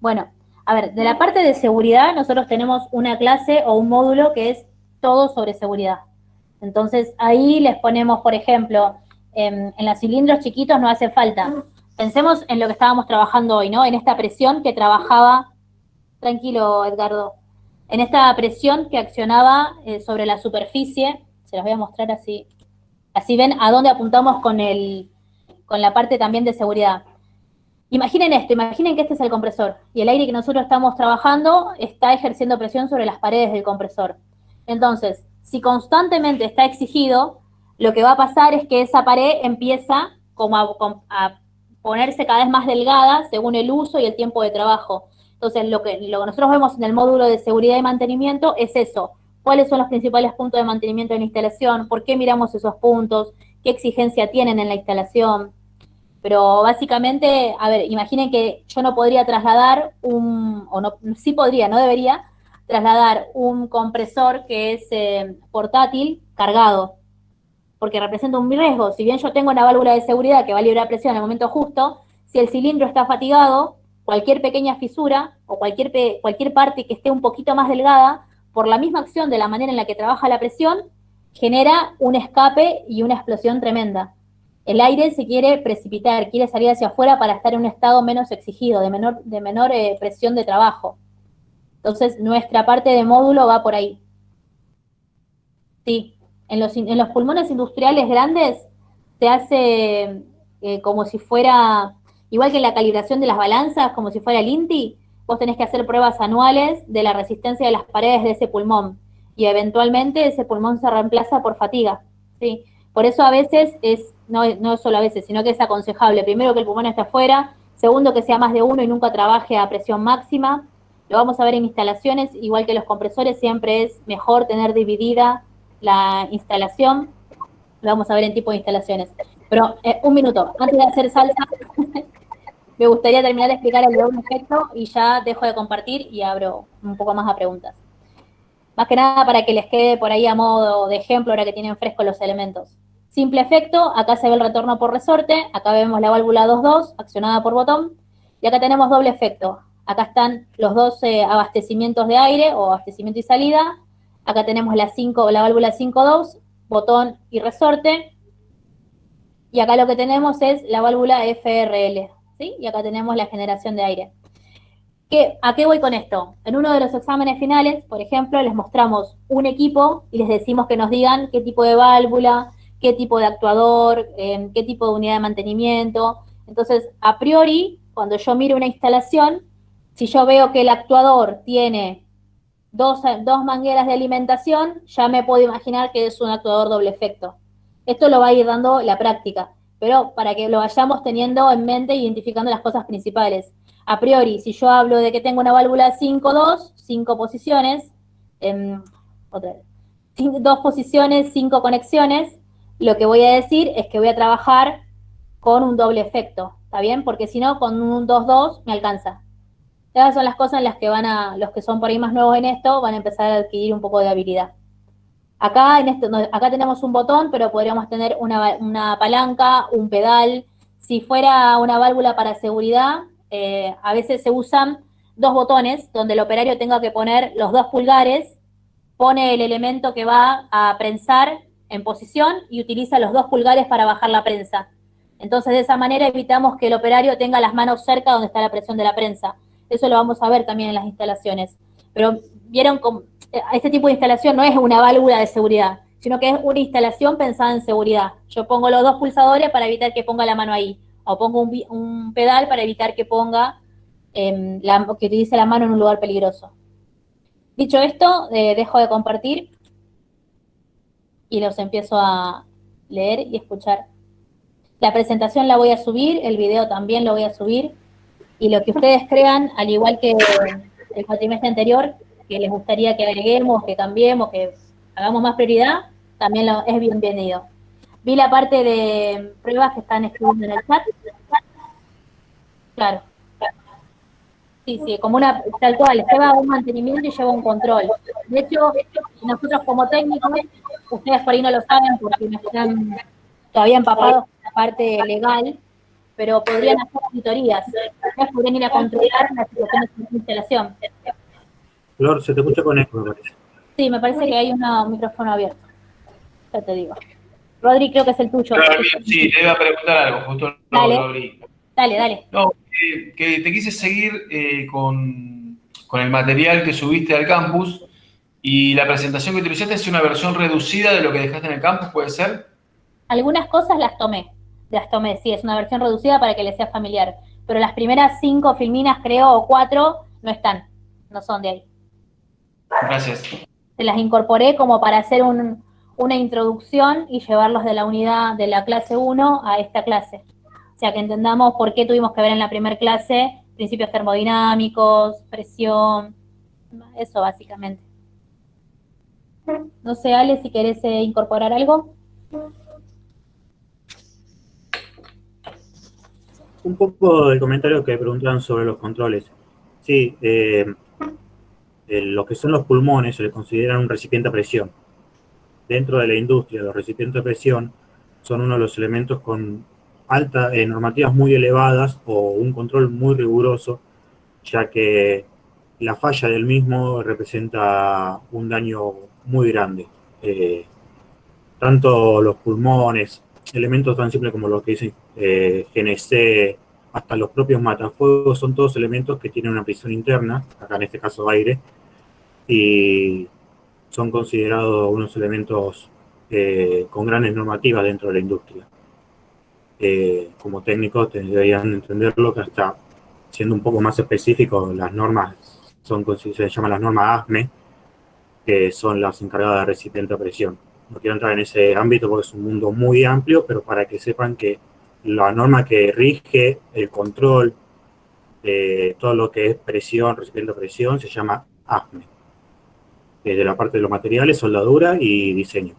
Bueno, a ver, de la parte de seguridad nosotros tenemos una clase o un módulo que es todo sobre seguridad. Entonces ahí les ponemos, por ejemplo, en los cilindros chiquitos no hace falta. Pensemos en lo que estábamos trabajando hoy, ¿no? En esta presión que trabajaba, tranquilo Edgardo, en esta presión que accionaba sobre la superficie. Se los voy a mostrar así. Así ven a dónde apuntamos con la parte también de seguridad. Imaginen esto, imaginen que este es el compresor y el aire que nosotros estamos trabajando está ejerciendo presión sobre las paredes del compresor. Entonces, si constantemente está exigido, lo que va a pasar es que esa pared empieza como a ponerse cada vez más delgada según el uso y el tiempo de trabajo. Entonces, lo que nosotros vemos en el módulo de seguridad y mantenimiento es eso. ¿Cuáles son los principales puntos de mantenimiento de la instalación? ¿Por qué miramos esos puntos? ¿Qué exigencia tienen en la instalación? Pero básicamente, a ver, imaginen que yo no podría trasladar sí podría, no debería, trasladar un compresor que es portátil cargado, porque representa un riesgo. Si bien yo tengo una válvula de seguridad que va a liberar presión en el momento justo, si el cilindro está fatigado, cualquier pequeña fisura o cualquier parte que esté un poquito más delgada, por la misma acción de la manera en la que trabaja la presión, genera un escape y una explosión tremenda. El aire se quiere precipitar, quiere salir hacia afuera para estar en un estado menos exigido, de menor presión de trabajo. Entonces, nuestra parte de módulo va por ahí. Sí, en los pulmones industriales grandes se hace como si fuera, igual que en la calibración de las balanzas, como si fuera el INTI. Vos tenés que hacer pruebas anuales de la resistencia de las paredes de ese pulmón y eventualmente ese pulmón se reemplaza por fatiga, ¿sí? Por eso a veces no solo a veces, sino que es aconsejable, primero, que el pulmón esté afuera, segundo, que sea más de uno y nunca trabaje a presión máxima. Lo vamos a ver en instalaciones, igual que los compresores, siempre es mejor tener dividida la instalación. Lo vamos a ver en tipo de instalaciones. Pero un minuto, antes de hacer salsa, me gustaría terminar de explicar el doble efecto y ya dejo de compartir y abro un poco más a preguntas. Más que nada para que les quede por ahí a modo de ejemplo ahora que tienen frescos los elementos. Simple efecto, acá se ve el retorno por resorte, acá vemos la válvula 2.2 accionada por botón, y acá tenemos doble efecto. Acá están los dos abastecimientos de aire o abastecimiento y salida, acá tenemos la válvula 5.2, botón y resorte, y acá lo que tenemos es la válvula FRL, ¿sí? Y acá tenemos la generación de aire. ¿A qué voy con esto? En uno de los exámenes finales, por ejemplo, les mostramos un equipo y les decimos que nos digan qué tipo de válvula, qué tipo de actuador, qué tipo de unidad de mantenimiento. Entonces, a priori, cuando yo miro una instalación, si yo veo que el actuador tiene dos mangueras de alimentación, ya me puedo imaginar que es un actuador doble efecto. Esto lo va a ir dando la práctica, pero para que lo vayamos teniendo en mente, identificando las cosas principales. A priori, si yo hablo de que tengo una válvula 5.2, 5 posiciones, 2 posiciones, 5 conexiones, lo que voy a decir es que voy a trabajar con un doble efecto, ¿está bien? Porque si no, con un 2.2 me alcanza. Esas son las cosas en las que los que son por ahí más nuevos en esto, van a empezar a adquirir un poco de habilidad. Acá, acá tenemos un botón, pero podríamos tener una palanca, un pedal. Si fuera una válvula para seguridad, a veces se usan 2 botones, donde el operario tenga que poner los 2 pulgares, pone el elemento que va a prensar en posición y utiliza los 2 pulgares para bajar la prensa. Entonces, de esa manera evitamos que el operario tenga las manos cerca donde está la presión de la prensa. Eso lo vamos a ver también en las instalaciones. Pero vieron cómo este tipo de instalación no es una válvula de seguridad, sino que es una instalación pensada en seguridad. Yo pongo los 2 pulsadores para evitar que ponga la mano ahí, o pongo un pedal para evitar que ponga, que utilice la mano en un lugar peligroso. Dicho esto, dejo de compartir y los empiezo a leer y escuchar. La presentación la voy a subir, el video también lo voy a subir, y lo que ustedes crean, al igual que el cuatrimestre anterior, que les gustaría que agreguemos, que cambiemos, que hagamos más prioridad, también es bienvenido. Vi la parte de pruebas que están escribiendo en el chat. Claro. Sí, como tal cual, lleva un mantenimiento y lleva un control. De hecho, nosotros como técnicos, ustedes por ahí no lo saben porque no están todavía empapados en la parte legal, pero podrían hacer auditorías. Ustedes podrían ir a controlar las situaciones de instalación. Flor, se te escucha con eco, me parece. Sí, me parece que hay un micrófono abierto. Ya te digo. Rodri, creo que es el tuyo. Claro, sí, te iba a preguntar algo, justo lo abrí. Dale. No, que te quise seguir con el material que subiste al campus y la presentación que utilizaste es una versión reducida de lo que dejaste en el campus, ¿puede ser? Algunas cosas las tomé, sí, es una versión reducida para que les sea familiar, pero las primeras 5 filminas, creo, o 4, no están, no son de ahí. Gracias. Se las incorporé como para hacer una introducción y llevarlos de la unidad de la clase 1 a esta clase. O sea, que entendamos por qué tuvimos que ver en la primera clase principios termodinámicos, presión, eso básicamente. No sé, Ale, si querés incorporar algo. Un poco del comentario que preguntaban sobre los controles. Sí, lo que son los pulmones se les consideran un recipiente a presión. Dentro de la industria, los recipientes de presión son uno de los elementos con normativas muy elevadas o un control muy riguroso, ya que la falla del mismo representa un daño muy grande. Tanto los pulmones, elementos tan simples como lo que dicen GNC, hasta los propios matafuegos, son todos elementos que tienen una presión interna, acá en este caso aire, y son considerados unos elementos con grandes normativas dentro de la industria. Como técnicos deberían entenderlo, que hasta siendo un poco más específico, las normas se llaman las normas ASME, que son las encargadas de recipiente a presión. No quiero entrar en ese ámbito porque es un mundo muy amplio, pero para que sepan que la norma que rige el control de todo lo que es presión, recipiente a presión, se llama ASME. De la parte de los materiales, soldadura y diseño.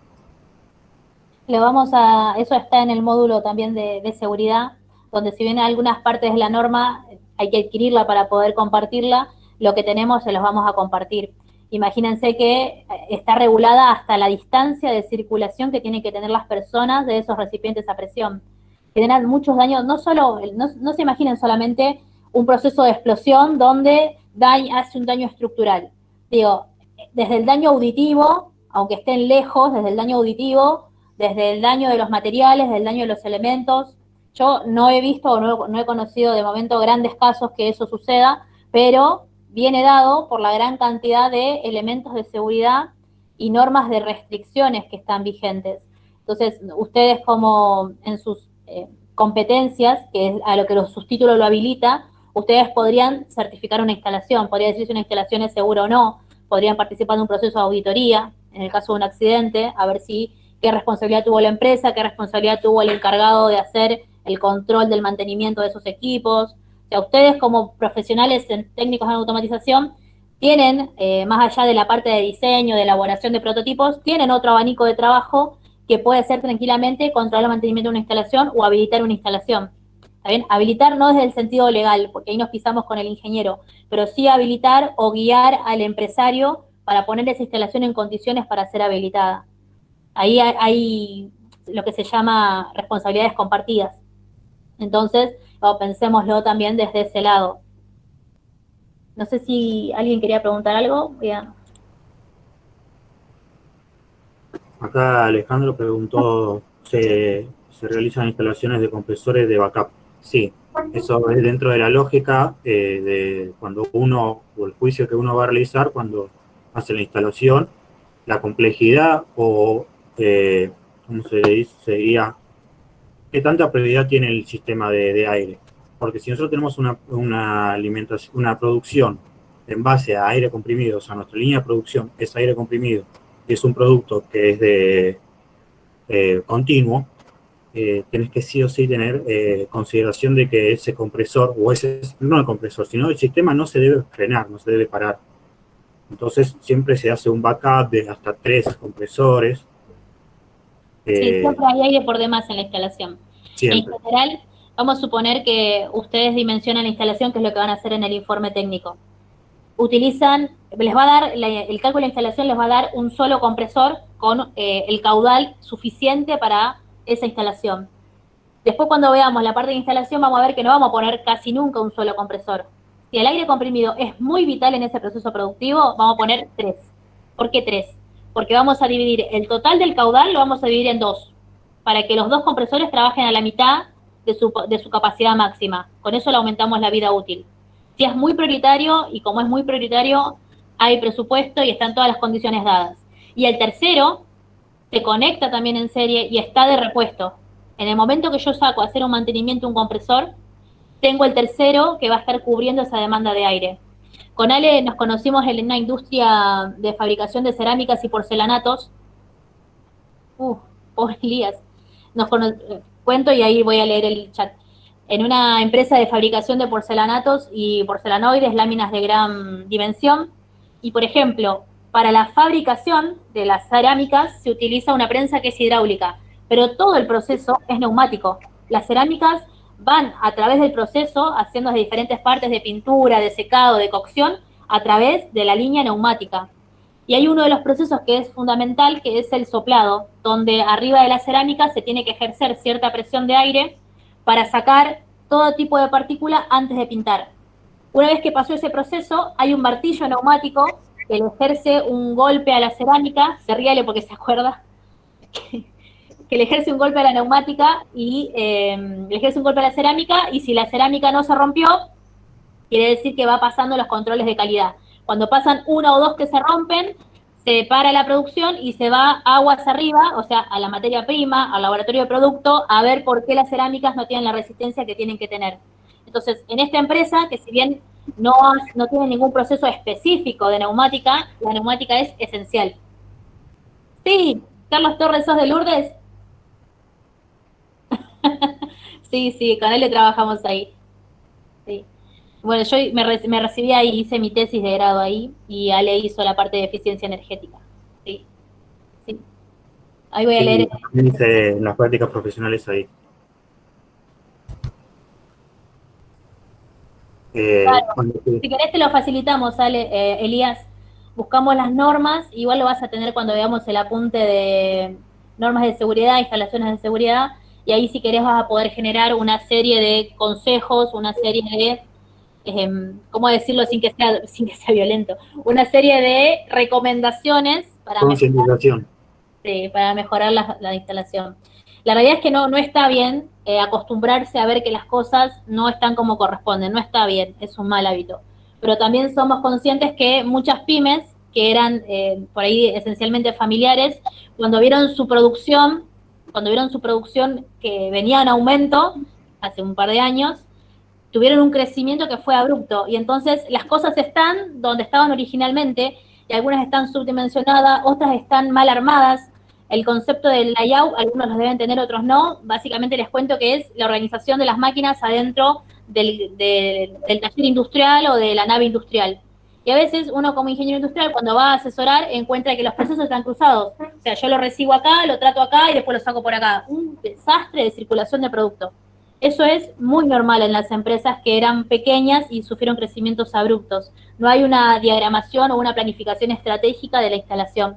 Eso está en el módulo también de seguridad, donde si bien algunas partes de la norma hay que adquirirla para poder compartirla, lo que tenemos se los vamos a compartir. Imagínense que está regulada hasta la distancia de circulación que tienen que tener las personas de esos recipientes a presión. Generan muchos daños, no se imaginen solamente un proceso de explosión donde hace un daño estructural. Digo, desde el daño auditivo, aunque estén lejos, desde el daño auditivo, desde el daño de los materiales, del daño de los elementos. Yo no he visto o no he conocido de momento grandes casos que eso suceda, pero viene dado por la gran cantidad de elementos de seguridad y normas de restricciones que están vigentes. Entonces, ustedes como en sus competencias, que es a lo que su título lo habilita, ustedes podrían certificar una instalación, podría decir si una instalación es segura o no, podrían participar de un proceso de auditoría, en el caso de un accidente, a ver qué responsabilidad tuvo la empresa, qué responsabilidad tuvo el encargado de hacer el control del mantenimiento de esos equipos. O sea, ustedes como profesionales técnicos en automatización tienen, más allá de la parte de diseño, de elaboración de prototipos, tienen otro abanico de trabajo que puede ser tranquilamente controlar el mantenimiento de una instalación o habilitar una instalación. ¿Está bien? Habilitar no desde el sentido legal, porque ahí nos pisamos con el ingeniero, pero sí habilitar o guiar al empresario para poner esa instalación en condiciones para ser habilitada. Ahí hay lo que se llama responsabilidades compartidas. Entonces, pensémoslo también desde ese lado. No sé si alguien quería preguntar algo. Bien. Acá Alejandro preguntó, ¿se realizan instalaciones de compresores de backup? Sí, eso es dentro de la lógica de cuando uno, o el juicio que uno va a realizar cuando hace la instalación, la complejidad o, ¿cómo se dice? Sería, ¿qué tanta prioridad tiene el sistema de aire? Porque si nosotros tenemos una alimentación, una producción en base a aire comprimido, o sea, nuestra línea de producción es aire comprimido, y es un producto que es de continuo, tienes que sí o sí tener consideración de que ese compresor, o ese, no el compresor, sino el sistema no se debe frenar, no se debe parar. Entonces siempre se hace un backup de hasta 3 compresores. Sí, siempre hay aire por demás en la instalación. Siempre. En general, vamos a suponer que ustedes dimensionan la instalación, que es lo que van a hacer en el informe técnico. Utilizan, les va a dar, el cálculo de instalación les va a dar un solo compresor con el caudal suficiente para esa instalación. Después, cuando veamos la parte de instalación, vamos a ver que no vamos a poner casi nunca un solo compresor. Si el aire comprimido es muy vital en ese proceso productivo, vamos a poner 3. ¿Por qué 3? Porque vamos a dividir el total del caudal, lo vamos a dividir en 2, para que los 2 compresores trabajen a la mitad de su capacidad máxima. Con eso le aumentamos la vida útil. Si es muy prioritario, y como es muy prioritario, hay presupuesto y están todas las condiciones dadas. Y el tercero se conecta también en serie y está de repuesto. En el momento que yo saco a hacer un mantenimiento un compresor, tengo el tercero que va a estar cubriendo esa demanda de aire. Con Ale nos conocimos en una industria de fabricación de cerámicas y porcelanatos. Pobre Elías. Cuento y ahí voy a leer el chat. En una empresa de fabricación de porcelanatos y porcelanoides, láminas de gran dimensión. Y, por ejemplo, para la fabricación de las cerámicas se utiliza una prensa que es hidráulica, pero todo el proceso es neumático. Las cerámicas van a través del proceso, haciendo de diferentes partes de pintura, de secado, de cocción, a través de la línea neumática. Y hay uno de los procesos que es fundamental, que es el soplado, donde arriba de la cerámica se tiene que ejercer cierta presión de aire para sacar todo tipo de partícula antes de pintar. Una vez que pasó ese proceso, hay un martillo neumático que le ejerce un golpe a la cerámica, se ríale porque se acuerda, que le ejerce un golpe a la neumática y le ejerce un golpe a la cerámica, y si la cerámica no se rompió, quiere decir que va pasando los controles de calidad. Cuando pasan 1 o 2 que se rompen, se para la producción y se va aguas arriba, o sea, a la materia prima, al laboratorio de producto, a ver por qué las cerámicas no tienen la resistencia que tienen que tener. Entonces, en esta empresa, que si bien no tiene ningún proceso específico de neumática, la neumática es esencial. Sí, Carlos Torres, ¿sos de Lourdes? Sí, con él le trabajamos ahí. Sí. Bueno, yo me recibí ahí, hice mi tesis de grado ahí, y Ale hizo la parte de eficiencia energética. Sí. Ahí voy a leer. Hice las prácticas profesionales ahí. Claro. Si querés te lo facilitamos, Ale, Elías. Buscamos las normas, igual lo vas a tener cuando veamos el apunte de normas de seguridad, instalaciones de seguridad, y ahí si querés vas a poder generar una serie de consejos, una serie de, ¿cómo decirlo sin que sea violento? Una serie de recomendaciones para mejorar la instalación. La realidad es que no está bien acostumbrarse a ver que las cosas no están como corresponden, no está bien, es un mal hábito. Pero también somos conscientes que muchas pymes, que eran por ahí esencialmente familiares, cuando vieron su producción que venía en aumento hace un par de años, tuvieron un crecimiento que fue abrupto, y entonces las cosas están donde estaban originalmente, y algunas están subdimensionadas, otras están mal armadas. El concepto del layout, algunos los deben tener, otros no. Básicamente les cuento que es la organización de las máquinas adentro del taller industrial o de la nave industrial. Y a veces uno como ingeniero industrial, cuando va a asesorar, encuentra que los procesos están cruzados. O sea, yo lo recibo acá, lo trato acá y después lo saco por acá. Un desastre de circulación de producto. Eso es muy normal en las empresas que eran pequeñas y sufrieron crecimientos abruptos. No hay una diagramación o una planificación estratégica de la instalación.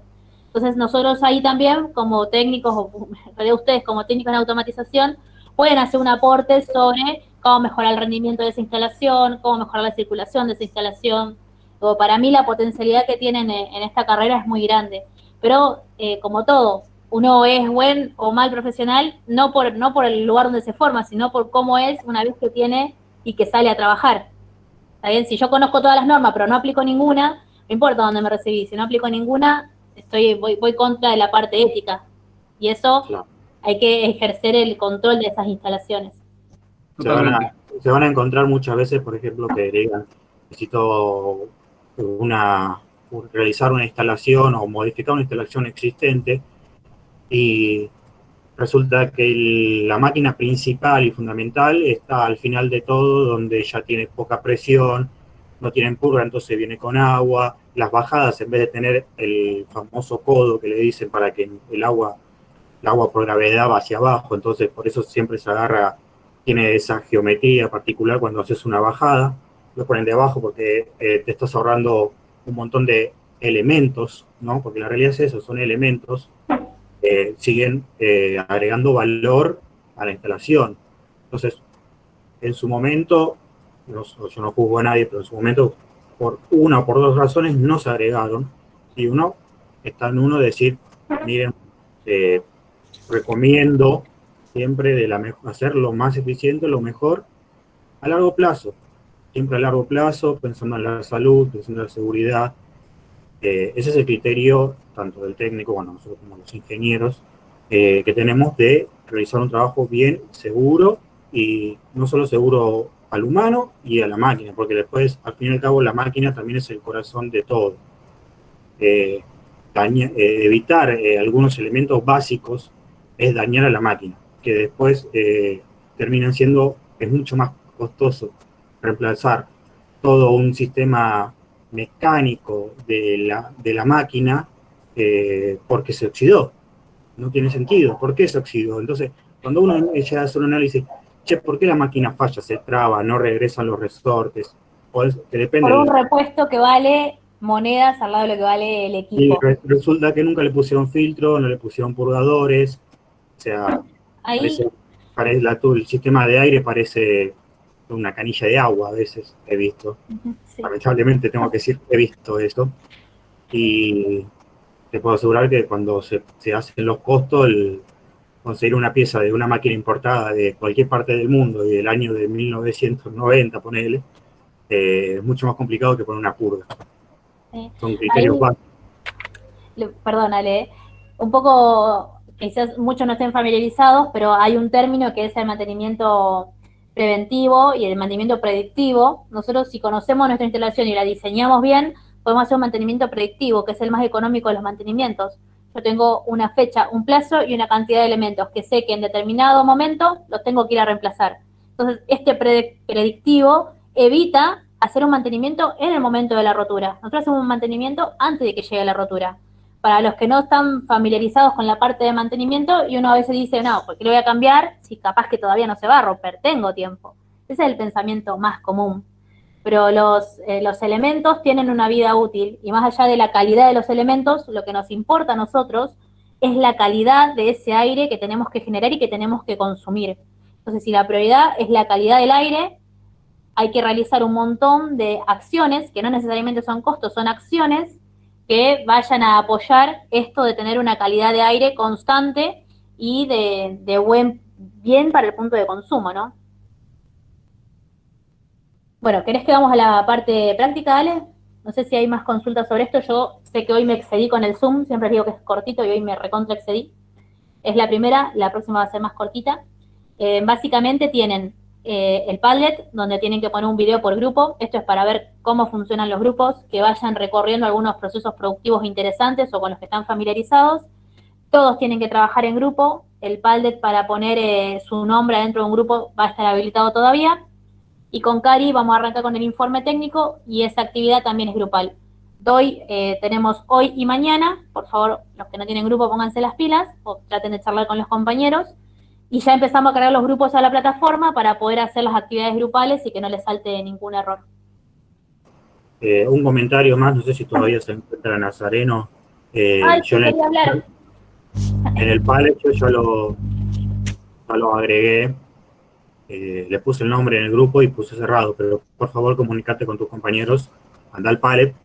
Entonces nosotros ahí también, como técnicos, o en realidad ustedes como técnicos en automatización, pueden hacer un aporte sobre cómo mejorar el rendimiento de esa instalación, cómo mejorar la circulación de esa instalación. O para mí la potencialidad que tienen en esta carrera es muy grande. Pero como todo, uno es buen o mal profesional no por el lugar donde se forma, sino por cómo es una vez que tiene y que sale a trabajar. ¿Está bien? Si yo conozco todas las normas pero no aplico ninguna, no importa dónde me recibí, si no aplico ninguna, voy contra de la parte ética. Y eso Claro. hay que ejercer el control de esas instalaciones. Se van a encontrar muchas veces, por ejemplo, que digan, necesito realizar una instalación o modificar una instalación existente, y resulta que la máquina principal y fundamental está al final de todo, donde ya tiene poca presión, no tienen purga, entonces viene con agua. Las bajadas, en vez de tener el famoso codo que le dicen para que el agua por gravedad va hacia abajo, entonces por eso siempre se agarra, tiene esa geometría particular cuando haces una bajada, lo ponen de abajo porque te estás ahorrando un montón de elementos, ¿no? Porque la realidad es eso, son elementos, siguen agregando valor a la instalación. Entonces, en su momento, yo no juzgo a nadie, pero en su momento, por una o por dos razones, no se agregaron, y está en uno decir, miren, recomiendo siempre hacer lo más eficiente, lo mejor, a largo plazo. Siempre a largo plazo, pensando en la salud, pensando en la seguridad. Ese es el criterio, tanto del técnico, bueno, nosotros como los ingenieros, que tenemos de realizar un trabajo bien seguro, y no solo seguro al humano y a la máquina, porque después, al fin y al cabo, la máquina también es el corazón de todo. Evitar algunos elementos básicos es dañar a la máquina, que después terminan siendo, es mucho más costoso reemplazar todo un sistema mecánico de la máquina porque se oxidó. No tiene sentido. ¿Por qué se oxidó? Entonces, cuando uno ya hace un análisis, ¿por qué la máquina falla, se traba, no regresan los resortes? Que depende por un repuesto que vale monedas al lado de lo que vale el equipo. Y resulta que nunca le pusieron filtro, no le pusieron purgadores, o sea, el sistema de aire parece una canilla de agua, a veces he visto. Sí. Lamentablemente tengo que decir, he visto eso. Y te puedo asegurar que cuando se hacen los costos, conseguir una pieza de una máquina importada de cualquier parte del mundo y del año de 1990, ponele, es mucho más complicado que poner una purga. Son criterios básicos. Perdónale, un poco, quizás muchos no estén familiarizados, pero hay un término que es el mantenimiento preventivo y el mantenimiento predictivo. Nosotros, si conocemos nuestra instalación y la diseñamos bien, podemos hacer un mantenimiento predictivo, que es el más económico de los mantenimientos. Yo tengo una fecha, un plazo y una cantidad de elementos que sé que en determinado momento los tengo que ir a reemplazar. Entonces, este predictivo evita hacer un mantenimiento en el momento de la rotura. Nosotros hacemos un mantenimiento antes de que llegue la rotura. Para los que no están familiarizados con la parte de mantenimiento, y uno a veces dice, no, ¿por qué lo voy a cambiar si capaz que todavía no se va a romper? Tengo tiempo. Ese es el pensamiento más común. Pero los elementos tienen una vida útil, y más allá de la calidad de los elementos, lo que nos importa a nosotros es la calidad de ese aire que tenemos que generar y que tenemos que consumir. Entonces, si la prioridad es la calidad del aire, hay que realizar un montón de acciones, que no necesariamente son costos, son acciones que vayan a apoyar esto de tener una calidad de aire constante y de bien para el punto de consumo, ¿no? Bueno, ¿querés que vamos a la parte práctica, Ale? No sé si hay más consultas sobre esto. Yo sé que hoy me excedí con el Zoom, siempre digo que es cortito y hoy me recontra excedí. Es la primera, la próxima va a ser más cortita. Básicamente tienen el Padlet, donde tienen que poner un video por grupo. Esto es para ver cómo funcionan los grupos, que vayan recorriendo algunos procesos productivos interesantes o con los que están familiarizados. Todos tienen que trabajar en grupo. El Padlet, para poner su nombre dentro de un grupo, va a estar habilitado todavía. Y con Cari vamos a arrancar con el informe técnico, y esa actividad también es grupal. Tenemos hoy y mañana. Por favor, los que no tienen grupo, pónganse las pilas o traten de charlar con los compañeros. Y ya empezamos a cargar los grupos a la plataforma para poder hacer las actividades grupales y que no les salte ningún error. Un comentario más, no sé si todavía se encuentra Nazareno, Yo quería hablar. en el Padlet yo ya lo agregué, le puse el nombre en el grupo y puse cerrado, pero por favor comunícate con tus compañeros, anda al Padlet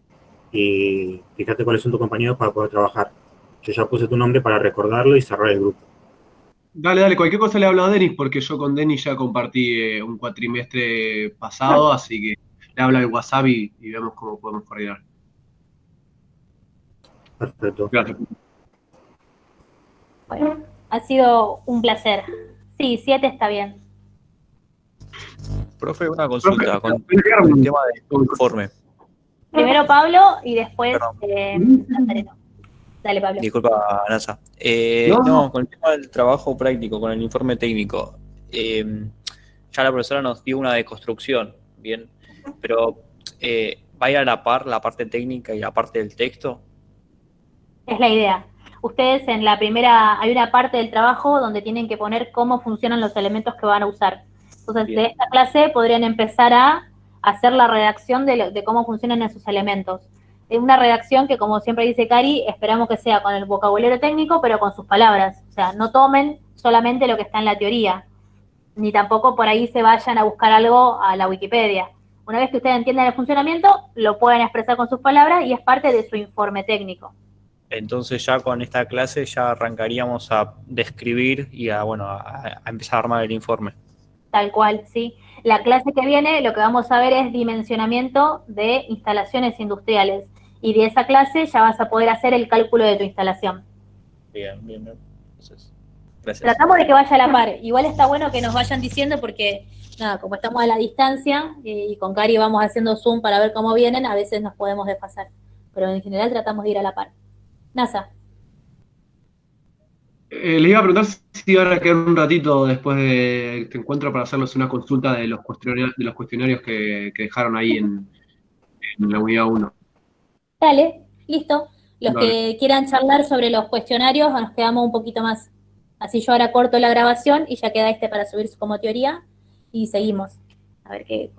y fíjate cuáles son tus compañeros para poder trabajar. Yo ya puse tu nombre para recordarlo y cerrar el grupo. Dale, cualquier cosa le hablo a Denis, porque yo con Denis ya compartí un cuatrimestre pasado, así que le hablo al WhatsApp y vemos cómo podemos coordinar. Perfecto. Gracias. Bueno, ha sido un placer. Sí, 7 está bien. Profe, una consulta con Profe, el tema del informe. Primero Pablo y después Nazareno. Dale, Pablo. Disculpa, NASA. No, con el tema del trabajo práctico, con el informe técnico, ya la profesora nos dio una deconstrucción, ¿bien? Pero ¿va a ir a la par la parte técnica y la parte del texto? Es la idea. Ustedes en la primera, hay una parte del trabajo donde tienen que poner cómo funcionan los elementos que van a usar. Entonces, Bien. de esta clase podrían empezar a hacer la redacción de cómo funcionan esos elementos. Es una redacción que, como siempre dice Cari, esperamos que sea con el vocabulario técnico, pero con sus palabras. O sea, no tomen solamente lo que está en la teoría, ni tampoco por ahí se vayan a buscar algo a la Wikipedia. Una vez que ustedes entiendan el funcionamiento, lo pueden expresar con sus palabras y es parte de su informe técnico. Entonces ya con esta clase ya arrancaríamos a describir y a empezar a armar el informe. Tal cual, sí. La clase que viene lo que vamos a ver es dimensionamiento de instalaciones industriales. Y de esa clase ya vas a poder hacer el cálculo de tu instalación. Bien. Entonces, gracias. Tratamos de que vaya a la par. Igual está bueno que nos vayan diciendo porque, nada, como estamos a la distancia y con Cari vamos haciendo Zoom para ver cómo vienen, a veces nos podemos desfasar. Pero en general tratamos de ir a la par. NASA. Le iba a preguntar si iban a quedar un ratito después de este encuentro para hacerles una consulta de los cuestionarios que dejaron ahí en la unidad 1. Dale, listo. Los Dale. que quieran charlar sobre los cuestionarios, nos quedamos un poquito más. Así yo ahora corto la grabación y ya queda para subir como teoría y seguimos. A ver qué